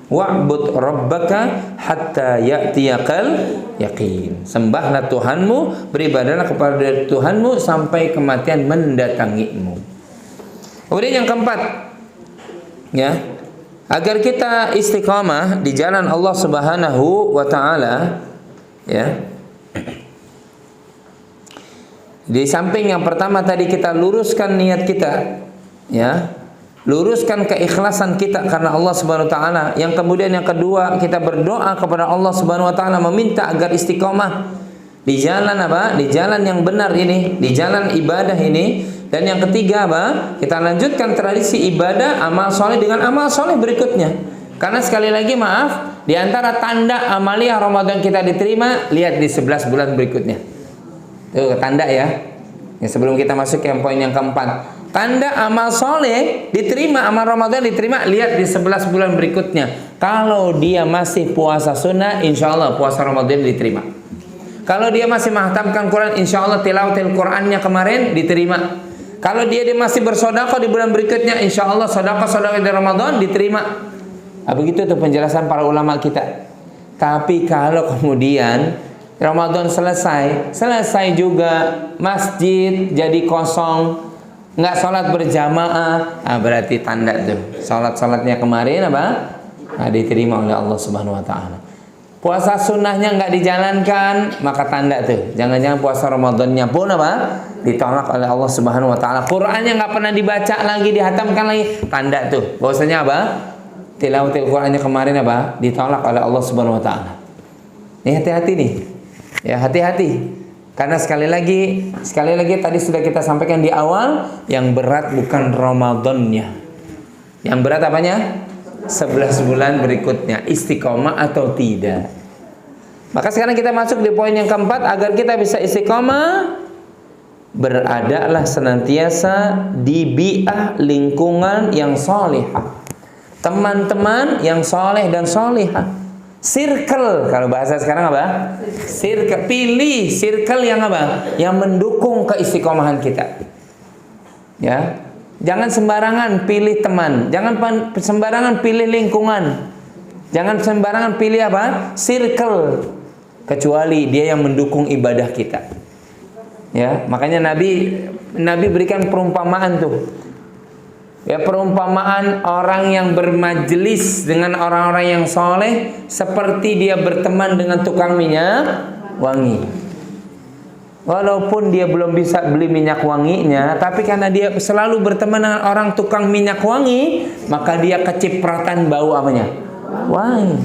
Wa'bud rabbaka hatta ya'tiyakal yaqin. Sembahlah Tuhanmu, beribadahlah kepada Tuhanmu sampai kematian mendatangimu. Kemudian yang keempat, ya, agar kita istiqamah di jalan Allah Subhanahu wa taala, ya. Di samping yang pertama tadi kita luruskan niat kita, ya. Luruskan keikhlasan kita karena Allah Subhanahu wa taala. Yang kemudian yang kedua, kita berdoa kepada Allah Subhanahu wa taala meminta agar istiqomah di jalan apa? Di jalan yang benar ini, di jalan ibadah ini. Dan yang ketiga apa? Kita lanjutkan tradisi ibadah amal soleh dengan amal soleh berikutnya. Karena sekali lagi maaf, di antara tanda amalia Ramadan kita diterima, lihat di 11 bulan berikutnya. Tuh tanda ya. Ya, sebelum kita masuk ke poin yang keempat. Tanda amal soleh diterima, amal Ramadan diterima, lihat di 11 bulan berikutnya. Kalau dia masih puasa sunnah, insya Allah puasa Ramadan diterima. Kalau dia masih menghatamkan Quran, insya Allah tilawatil Qurannya kemarin diterima. Kalau dia masih bersedekah di bulan berikutnya, insya Allah sedekah di Ramadan diterima. Nah, begitu tuh penjelasan para ulama kita. Tapi kalau kemudian Ramadan selesai juga masjid jadi kosong, nggak sholat berjamaah, nah berarti tanda tuh sholatnya kemarin apa? Nah, diterima oleh Allah Subhanahu wa taala. Puasa sunnahnya nggak dijalankan, maka tanda tuh jangan-jangan puasa Ramadannya pun apa? Ditolak oleh Allah Subhanahu wa taala. Qurannya nggak pernah dibaca lagi, dihatamkan lagi, tanda tuh bahwasanya apa? Tilawatil Qurannya kemarin apa? Ditolak oleh Allah Subhanahu wa taala. Ini hati-hati nih. Ya, hati-hati. Karena sekali lagi tadi sudah kita sampaikan di awal, yang berat bukan Ramadannya. Yang berat apanya? 11 bulan berikutnya, istiqomah atau tidak. Maka sekarang kita masuk di poin yang keempat, agar kita bisa istiqomah, beradalah senantiasa di bi'ah lingkungan yang solihah. Teman-teman yang soleh dan solihah. Circle, kalau bahasa sekarang apa? Circle, pilih circle yang apa? Yang mendukung keistiqomahan kita. Ya, jangan sembarangan pilih teman, jangan sembarangan pilih lingkungan, jangan sembarangan pilih apa? Circle, kecuali dia yang mendukung ibadah kita. Ya, makanya Nabi berikan perumpamaan tuh. Ya, perumpamaan orang yang bermajelis dengan orang-orang yang soleh seperti dia berteman dengan tukang minyak wangi. Walaupun dia belum bisa beli minyak wanginya, tapi karena dia selalu berteman dengan orang tukang minyak wangi, maka dia kecipratan bau apanya? Wangi.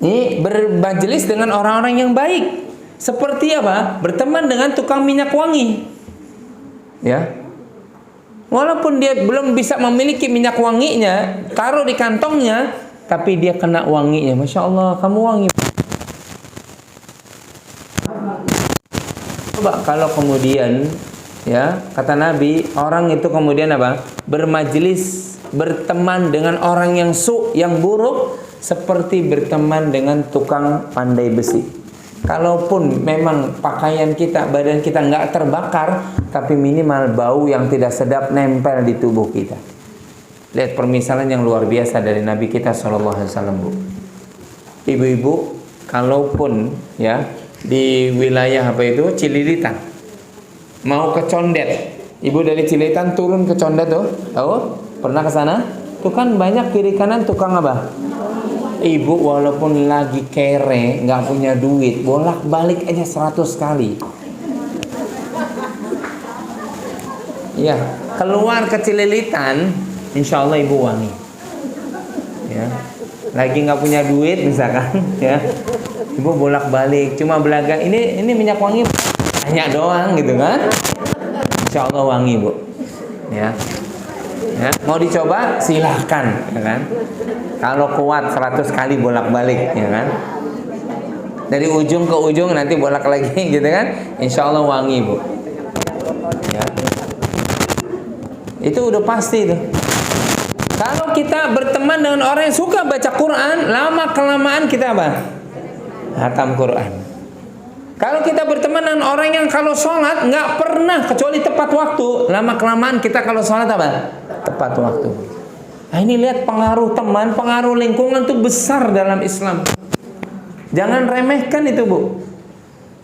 Ini bermajelis dengan orang-orang yang baik. Seperti apa? Berteman dengan tukang minyak wangi. Ya. Walaupun dia belum bisa memiliki minyak wanginya, taruh di kantongnya, tapi dia kena wanginya. Masya Allah, kamu wangi. Coba kalau kemudian, ya, kata Nabi, orang itu kemudian apa? Bermajlis, berteman dengan orang yang yang buruk, seperti berteman dengan tukang pandai besi. Kalaupun memang pakaian kita, badan kita nggak terbakar, tapi minimal bau yang tidak sedap nempel di tubuh kita. Lihat permisalan yang luar biasa dari Nabi kita SAW, Bu. Ibu-ibu, kalaupun ya di wilayah apa itu Cililitan, mau ke Condet, ibu dari Cililitan turun ke Condet tuh, tahu? Pernah ke sana? Tuh kan banyak kiri kanan tukang apa? Ibu walaupun lagi kere, nggak punya duit, bolak-balik aja 100 kali. Ya, keluar ke Cililitan, insya Allah ibu wangi. Ya, lagi nggak punya duit misalkan, ya, ibu bolak-balik, cuma belaga, ini minyak wangi banyak doang gitu kan? Insya Allah wangi, Bu. Ya. Ya, mau dicoba silahkan, ya kan? Kalau kuat 100 kali bolak-balik, ya kan? Dari ujung ke ujung nanti bolak lagi, gitu kan? Insya Allah wangi, Bu. Ya. Itu udah pasti tuh. Kalau kita berteman dengan orang yang suka baca Quran, lama kelamaan kita apa? Hatam Quran. Kalau kita berteman dengan orang yang kalau sholat nggak pernah kecuali tepat waktu, lama kelamaan kita kalau sholat apa? Tepat waktu. Nah, ini lihat pengaruh teman, pengaruh lingkungan tuh besar dalam Islam. Jangan remehkan itu, Bu.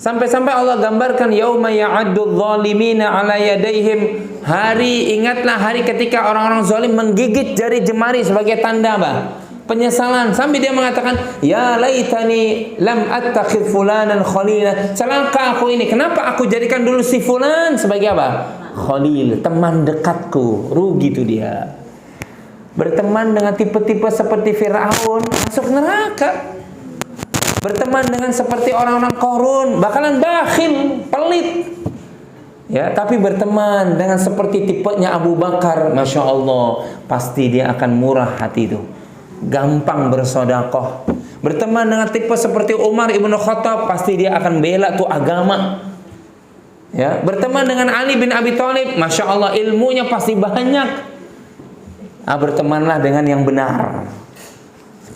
Sampai-sampai Allah gambarkan yauma ya'addu dzalimina 'ala yadaihim, hari, ingatlah hari ketika orang-orang zalim menggigit jari jemari sebagai tanda apa? Penyesalan, sampai dia mengatakan ya laitani lam attakhidh fulanan khalila, celaka aku ini, kenapa aku jadikan dulu si fulan sebagai apa? Khalil, teman dekatku. Rugi tuh dia. Berteman dengan tipe-tipe seperti Firaun masuk neraka. Berteman dengan seperti orang-orang Qarun bakalan bakhil, pelit. Ya, tapi berteman dengan seperti tipenya Abu Bakar, Masya Allah, pasti dia akan murah hati itu, gampang bersodakoh. Berteman dengan tipe seperti Umar ibn Khattab, pasti dia akan bela tuh agama. Ya, berteman dengan Ali bin Abi Thalib, Masya Allah, ilmunya pasti banyak. Bertemanlah dengan yang benar.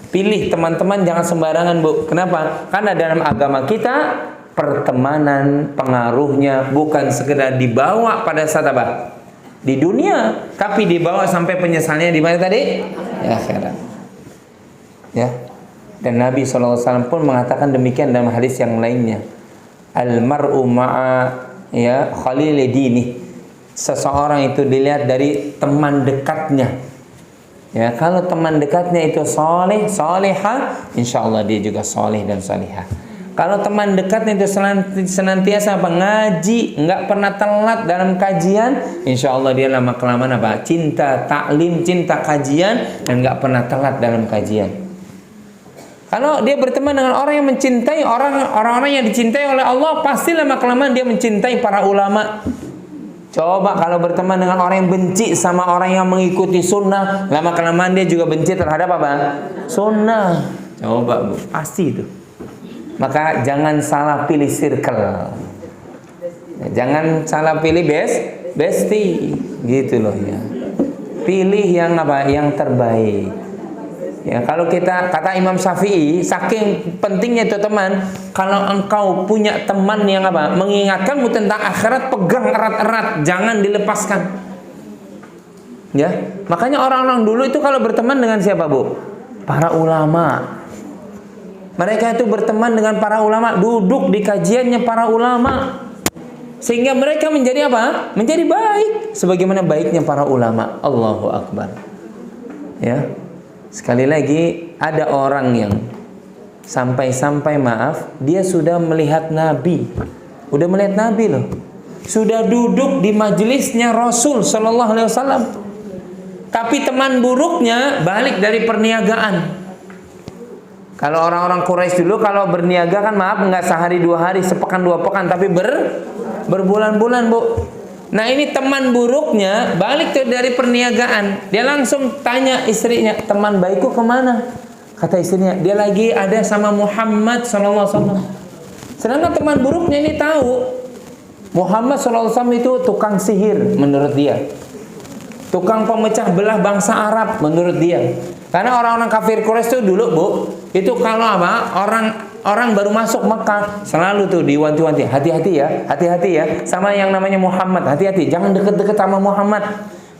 Pilih teman-teman, jangan sembarangan, Bu. Kenapa? Karena dalam agama kita pertemanan pengaruhnya bukan sekedar dibawa pada saat apa? Di dunia, tapi dibawa sampai penyesalannya di mana tadi? Ya, akhirat. Ya. Dan Nabi SAW pun mengatakan demikian dalam hadis yang lainnya. Al-mar'u ma'a ya khalili dini. Seseorang itu dilihat dari teman dekatnya. Ya, kalau teman dekatnya itu soleh, solehah, insya Allah dia juga soleh dan solehah. Kalau teman dekatnya itu senantiasa apa? Ngaji, nggak pernah telat dalam kajian, insya Allah dia lama kelamaan apa? Cinta taklim, cinta kajian, dan nggak pernah telat dalam kajian. Kalau dia berteman dengan orang yang mencintai orang-orang yang dicintai oleh Allah, pasti lama kelamaan dia mencintai para ulama. Coba kalau berteman dengan orang yang benci sama orang yang mengikuti sunnah, lama kelamaan dia juga benci terhadap apa? Sunnah. Coba, Bu, pasti itu. Maka jangan salah pilih circle. Jangan salah pilih bestie, gitu loh ya. Pilih yang apa? Yang terbaik. Ya, kalau kita, kata Imam Syafi'i, saking pentingnya itu teman, kalau engkau punya teman yang apa? Mengingatkanmu tentang akhirat, pegang erat-erat, jangan dilepaskan. Ya, makanya orang-orang dulu itu kalau berteman dengan siapa, Bu? Para ulama. Mereka itu berteman dengan para ulama, duduk di kajiannya para ulama, sehingga mereka menjadi apa? Menjadi baik, sebagaimana baiknya para ulama. Allahu Akbar. Ya. Sekali lagi, ada orang yang sampai-sampai maaf, dia sudah melihat Nabi. Udah melihat Nabi loh. Sudah duduk di majelisnya Rasul Sallallahu Alaihi Wasallam. Tapi teman buruknya balik dari perniagaan. Kalau orang-orang Quraisy dulu kalau berniaga kan maaf nggak sehari dua hari, sepekan dua pekan, tapi berbulan-bulan, Bu. Nah, ini teman buruknya balik tuh dari perniagaan. Dia langsung tanya istrinya, teman baikku kemana? Kata istrinya, dia lagi ada sama Muhammad SAW. Sedangkan teman buruknya ini tahu Muhammad SAW itu tukang sihir menurut dia, tukang pemecah belah bangsa Arab menurut dia. Karena orang-orang kafir Quraisy itu dulu, Bu, itu kalau apa, orang baru masuk Mekah selalu tuh diwanti-wanti, hati-hati ya sama yang namanya Muhammad, hati-hati, jangan deket-deket sama Muhammad.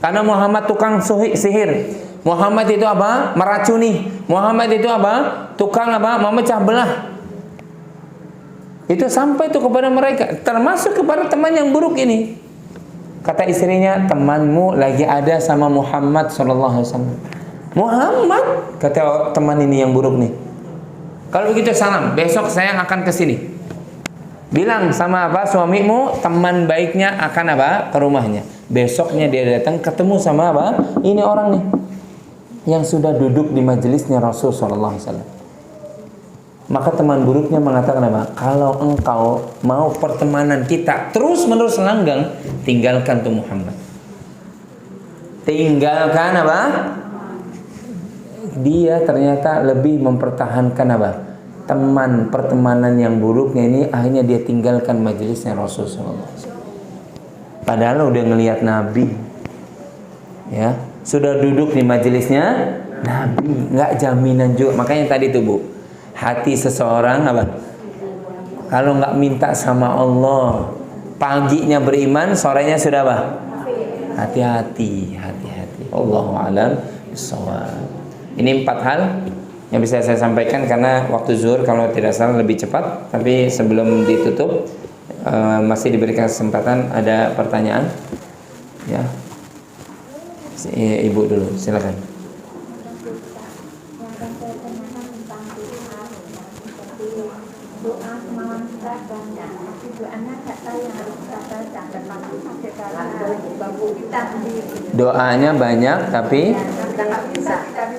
Karena Muhammad tukang sihir. Muhammad itu apa? Meracuni. Muhammad itu apa? Tukang apa? Memecah belah. Itu sampai itu kepada mereka, termasuk kepada teman yang buruk ini. Kata istrinya, temanmu lagi ada sama Muhammad SAW. Muhammad, kata teman ini yang buruk nih. Kalau begitu salam, besok saya akan ke sini. Bilang sama apa suamimu, teman baiknya akan apa ke rumahnya. Besoknya dia datang ketemu sama apa? Ini orang nih yang sudah duduk di majelisnya Rasul SAW. Maka teman buruknya mengatakan apa? Kalau engkau mau pertemanan kita terus menerus langgang, tinggalkan tuh Muhammad. Tinggalkan apa? Dia ternyata lebih mempertahankan apa? Pertemanan yang buruknya ini, akhirnya dia tinggalkan majelisnya Rasul SAW. Padahal udah ngelihat Nabi, ya, sudah duduk di majelisnya Nabi, nggak jaminan juga. Makanya tadi tuh, Bu, hati seseorang apa? Kalau nggak minta sama Allah, paginya beriman, sorenya sudah apa? Hati-hati. Allahu a'lam bishawab. Ini 4 hal yang bisa saya sampaikan karena waktu zuhur kalau tidak salah lebih cepat. Tapi sebelum ditutup masih diberikan kesempatan ada pertanyaan, ya. Ibu dulu, silakan. Doanya banyak tapi tidak bisa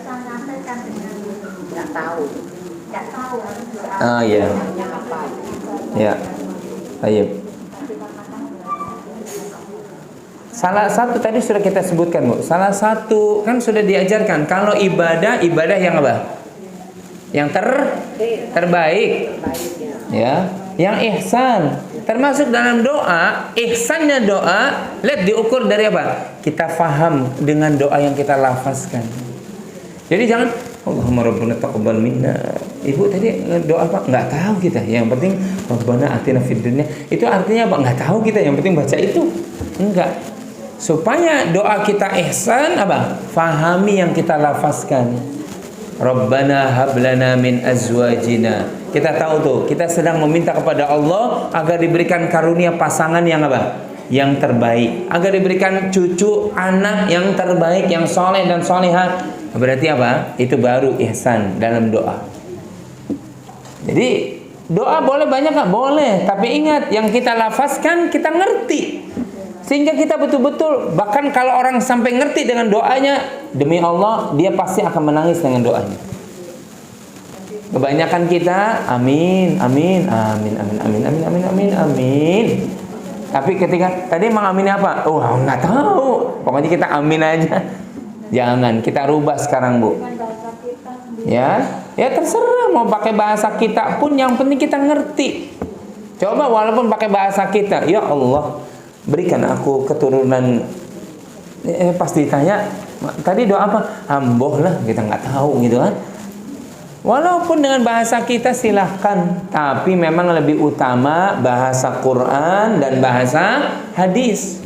menyampaikan dengan nggak tahu. Iya. Ya. Baik. Salah satu tadi sudah kita sebutkan, Bu. Salah satu kan sudah diajarkan kalau ibadah yang apa? Yang terbaik. Ya, yang ihsan. Termasuk dalam doa, ihsannya doa, lihat diukur dari apa? Kita faham dengan doa yang kita lafazkan. Jadi jangan Allahumma rabbana taqabbal minna. Ibu tadi doa apa? Enggak tahu kita. Yang penting rabbana atina fid dunya. Itu artinya apa? Enggak tahu kita. Yang penting baca itu. Enggak. Supaya doa kita ihsan apa? Fahami yang kita lafazkan. Rabbana hablana min azwajina. Kita tahu tuh, kita sedang meminta kepada Allah agar diberikan karunia pasangan yang apa? Yang terbaik. Agar diberikan cucu, anak yang terbaik, yang soleh dan solehah. Berarti apa? Itu baru ihsan dalam doa. Jadi doa boleh banyak nggak? Boleh. Tapi ingat, yang kita lafazkan kita ngerti. Sehingga kita betul-betul, bahkan kalau orang sampai ngerti dengan doanya, demi Allah dia pasti akan menangis dengan doanya. Kebanyakan kita amin. Tapi ketika tadi emang amin apa? Oh, nggak tahu. Pokoknya kita amin aja. Jangan, kita rubah sekarang, Bu. Ya terserah mau pakai bahasa kita pun, yang penting kita ngerti. Coba walaupun pakai bahasa kita, ya Allah, berikan aku keturunan. Pas ditanya, tadi doa apa? Amboh lah, kita nggak tahu gitu kan. Walaupun dengan bahasa kita silahkan, tapi memang lebih utama bahasa Quran dan bahasa hadis.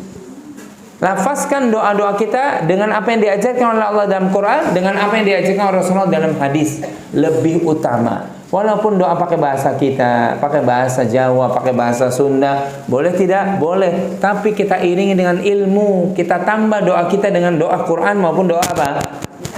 Lafazkan doa-doa kita dengan apa yang diajarkan oleh Allah dalam Quran, dengan apa yang diajarkan oleh Rasulullah dalam hadis. Lebih utama. Walaupun doa pakai bahasa kita, pakai bahasa Jawa, pakai bahasa Sunda, boleh tidak? Boleh. Tapi kita iringi dengan ilmu. Kita tambah doa kita dengan doa Quran maupun doa apa?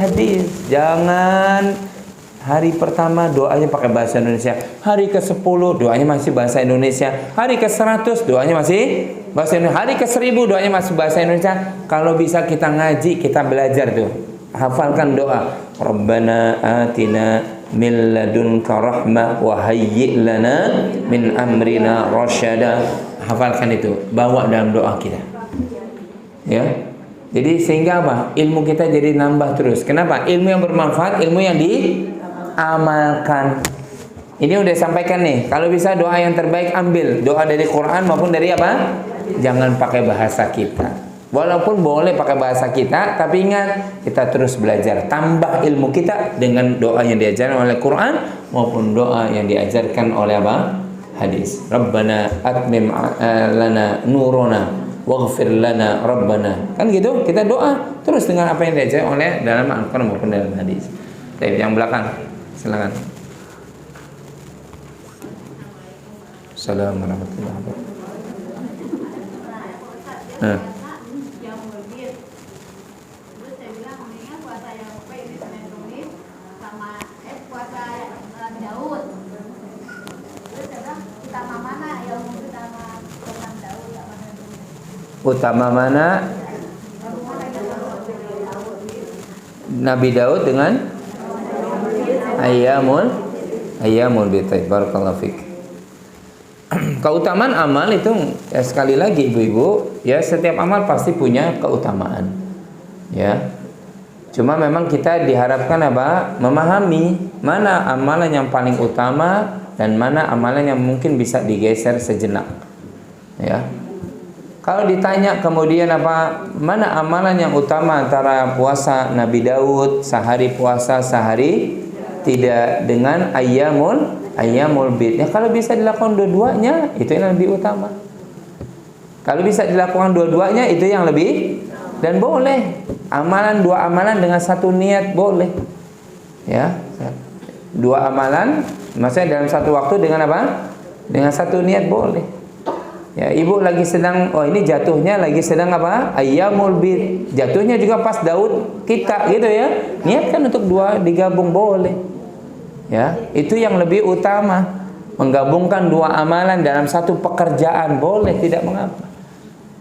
Hadis. Jangan hari pertama doanya pakai bahasa Indonesia, hari ke-10 doanya masih bahasa Indonesia, hari ke-100 doanya masih bahasa Indonesia, hari ke-1000 doanya masih bahasa Indonesia. Kalau bisa kita ngaji, kita belajar tuh, hafalkan doa Rabbana atina min ladunka rahmah wa hayyi' lana min amrina rasyada. Hafalkan itu, bawa dalam doa kita, ya. Jadi sehingga apa? Ilmu kita jadi nambah terus. Kenapa? Ilmu yang bermanfaat, ilmu yang amalkan. Ini udah sampaikan nih. Kalau bisa doa yang terbaik ambil doa dari Quran maupun dari apa? Jangan pakai bahasa kita. Walaupun boleh pakai bahasa kita, tapi ingat kita terus belajar, tambah ilmu kita dengan doa yang diajarkan oleh Quran maupun doa yang diajarkan oleh apa? Hadis. Rabbana atmim lana nurona waghfir lana rabbana. Kan gitu, kita doa terus dengan apa yang diajarkan oleh dalam Al-Quran maupun dalam hadis. Baik, yang belakang, silakan. Assalamualaikum warahmatullahi wabarakatuh. Utama mana Nabi Daud dengan Ayyamul Bid. Barakallahu fik. Keutamaan amal itu ya, sekali lagi ibu-ibu, ya setiap amal pasti punya keutamaan. Ya. Cuma memang kita diharapkan apa? Memahami mana amalan yang paling utama dan mana amalan yang mungkin bisa digeser sejenak. Ya. Kalau ditanya kemudian apa, mana amalan yang utama antara puasa Nabi Daud sehari puasa sehari tidak dengan Ayyamul Bid. Ya kalau bisa dilakukan dua-duanya itu yang lebih utama. Kalau bisa dilakukan dua-duanya itu yang lebih, dan boleh amalan dua amalan dengan satu niat boleh. Ya. Dua amalan maksudnya dalam satu waktu dengan apa? Dengan satu niat boleh. Ya, ibu lagi sedang, oh ini jatuhnya lagi sedang apa? Ayyamul Bid. Jatuhnya juga pas Daud kita gitu ya. Niatkan untuk dua digabung boleh. Ya, itu yang lebih utama. Menggabungkan dua amalan dalam satu pekerjaan boleh, tidak mengapa.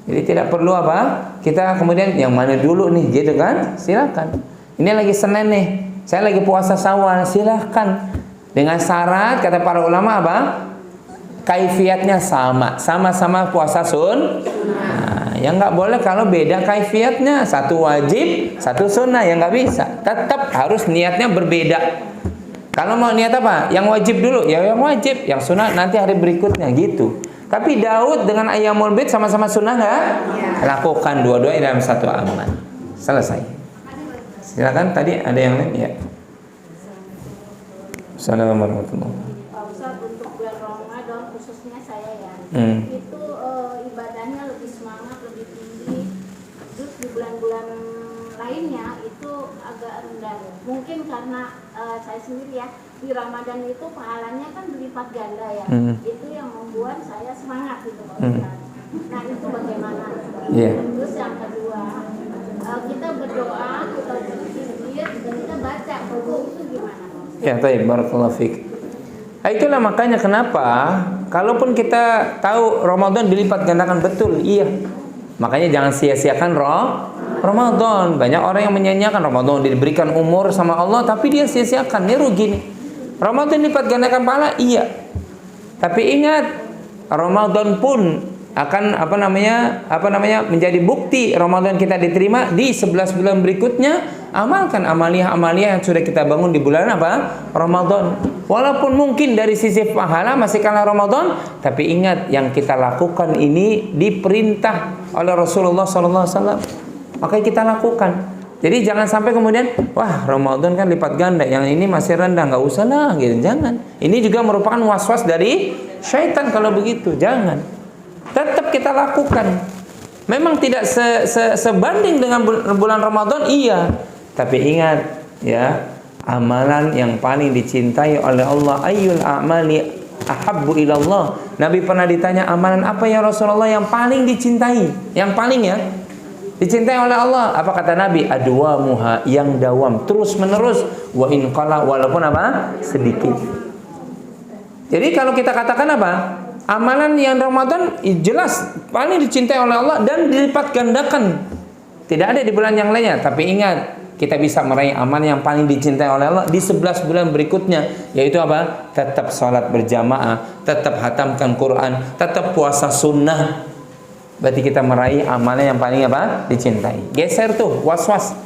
Jadi tidak perlu apa? Kita kemudian yang mana dulu nih gitu kan? Silakan. Ini lagi Senin nih. Saya lagi puasa Syawal, silakan. Dengan syarat kata para ulama apa? Kaifiatnya sama-sama puasa Nah, yang nggak boleh kalau beda kaifiatnya, satu wajib, satu sunnah, yang nggak bisa. Tetap harus niatnya berbeda. Kalau mau niat apa? Yang wajib dulu, ya yang wajib, yang sunnah nanti hari berikutnya gitu. Tapi Daud dengan Ayyamul Bid sama-sama sunnah nggak? Lakukan dua-duanya dalam satu amal. Selesai. Silakan, tadi ada yang lain ya. Assalamualaikum warahmatullahi wabarakatuh. Itu ibadahnya lebih semangat, lebih tinggi. Terus di bulan-bulan lainnya itu agak rendah. Mungkin karena saya sendiri ya, di Ramadan itu pahalanya kan berlipat ganda ya. Itu yang membuat saya semangat gitu Pak Ustaz. Nah itu bagaimana? Terus yang kedua, kita berdoa, kita berzikir, dan kita baca buku itu gimana Pak Ustaz? Ya, baik, barakallahu fiik. Nah, itulah makanya kenapa kalaupun kita tahu Ramadan dilipat gandakan, betul, iya. Makanya jangan sia-siakan Ramadan. Banyak orang yang menyanyiakan Ramadan diberikan umur sama Allah, tapi dia sia-siakan, ini rugi nih. Ramadan dilipat gandakan pahala, iya. Tapi ingat, Ramadan pun akan apa namanya menjadi bukti Ramadan kita diterima di 11 bulan berikutnya. Amalkan amaliyah yang sudah kita bangun di bulan apa? Ramadan. Walaupun mungkin dari sisi pahala masih kalah Ramadan, tapi ingat yang kita lakukan ini diperintah oleh Rasulullah SAW. Makanya kita lakukan. Jadi jangan sampai kemudian, wah Ramadan kan lipat ganda, yang ini masih rendah, nggak usah lah gitu. Jangan. Ini juga merupakan was-was dari syaitan kalau begitu. Jangan. Tetap kita lakukan. Memang tidak sebanding dengan bulan Ramadan, iya. Tapi ingat ya, amalan yang paling dicintai oleh Allah, ayyul a'mali ahabbu ilallah. Nabi pernah ditanya, amalan apa ya Rasulullah yang paling dicintai? Yang paling ya dicintai oleh Allah. Apa kata Nabi? Adwamuha, yang dawam terus menerus, wa in qala, walaupun apa? Sedikit. Jadi kalau kita katakan apa? Amalan yang Ramadan jelas paling dicintai oleh Allah dan dilipat gandakan. Tidak ada di bulan yang lainnya. Tapi ingat, kita bisa meraih amal yang paling dicintai oleh Allah di 11 bulan berikutnya, yaitu apa? Tetap sholat berjamaah, tetap hatamkan Quran, tetap puasa sunnah. Berarti kita meraih amal yang paling apa? Dicintai. Geser tuh was-was.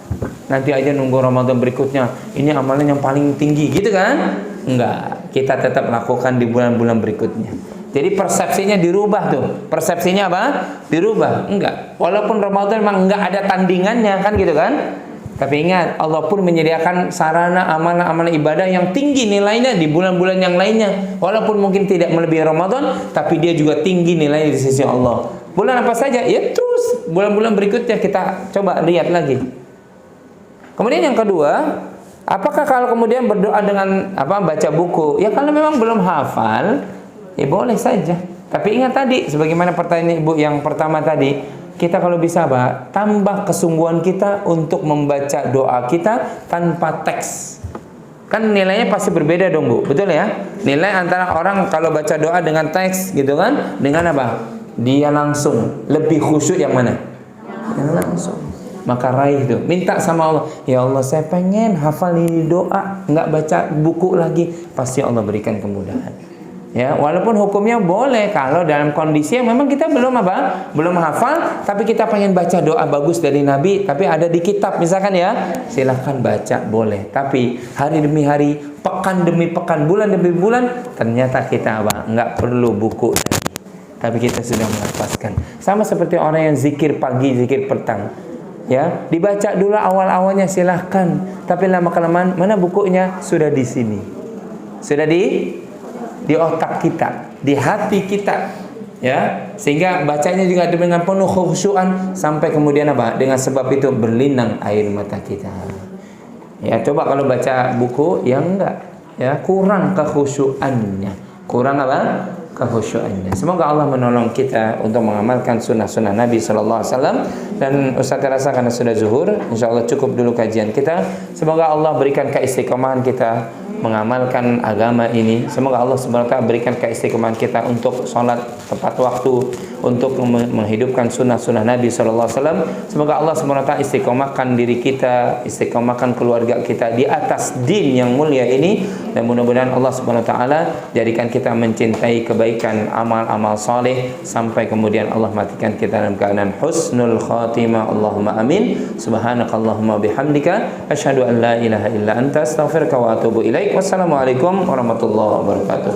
nanti aja nunggu Ramadan berikutnya, ini amalan yang paling tinggi gitu kan? Enggak, kita tetap lakukan di bulan-bulan berikutnya. Jadi persepsinya dirubah tuh. Persepsinya apa? Dirubah. Enggak. Walaupun Ramadan memang enggak ada tandingannya kan gitu kan? Tapi ingat, Allah pun menyediakan sarana amalan-amalan ibadah yang tinggi nilainya di bulan-bulan yang lainnya. Walaupun mungkin tidak melebihi Ramadan, tapi dia juga tinggi nilainya di sisi Allah. Bulan apa saja? Ya terus bulan-bulan berikutnya kita coba lihat lagi. Kemudian yang kedua, apakah kalau kemudian berdoa dengan baca buku? Ya kalau memang belum hafal, ya boleh saja. Tapi ingat tadi, sebagaimana pertanyaan Ibu yang pertama tadi, kita kalau bisa tambah kesungguhan kita untuk membaca doa kita tanpa teks. Kan nilainya pasti berbeda dong Bu, betul ya? Nilai antara orang kalau baca doa dengan teks gitu kan, dengan apa? Dia langsung lebih khusyuk yang mana? Yang langsung. Maka raih itu, minta sama Allah, ya Allah saya pengen hafal ini doa, nggak baca buku lagi, pasti Allah berikan kemudahan. Ya, walaupun hukumnya boleh kalau dalam kondisi yang memang kita belum belum hafal, tapi kita pengen baca doa bagus dari Nabi, tapi ada di kitab misalkan ya, silahkan baca boleh. Tapi hari demi hari, pekan demi pekan, bulan demi bulan, ternyata kita nggak perlu buku lagi, tapi kita sudah menghafalkan. Sama seperti orang yang zikir pagi, zikir petang. Ya, dibaca dulu awal-awalnya silahkan, tapi lama-kelamaan mana bukunya sudah di sini, sudah di otak kita, di hati kita, ya, sehingga bacanya juga dengan penuh khusyuan sampai kemudian dengan sebab itu berlinang air mata kita. Ya, coba kalau baca buku yang enggak, ya, kurang kekhusyuannya, kurang kekhusyuannya. Semoga Allah menolong kita untuk mengamalkan sunnah-sunnah Nabi Sallallahu Alaihi Wasallam. Dan Ustaz rasa karena sudah zuhur, insya Allah cukup dulu kajian kita. Semoga Allah berikan keistiqomahan kita mengamalkan agama ini. Semoga Allah Subhanahu wa taala berikan keistiqomahan kita untuk sholat tepat waktu, untuk menghidupkan sunnah-sunnah Nabi sallallahu alaihi wasallam. Semoga Allah Subhanahu wa taala istiqomahkan diri kita, istiqomahkan keluarga kita di atas din yang mulia ini, dan mudah-mudahan Allah Subhanahu wa taala jadikan kita mencintai kebaikan, amal-amal saleh sampai kemudian Allah matikan kita dalam keadaan husnul khatimah. Allahumma amin. Subhanakallahumma bihamdika asyhadu an la ilaha illa anta astaghfiruka wa atubu ilaik. Wassalamualaikum warahmatullahi wabarakatuh.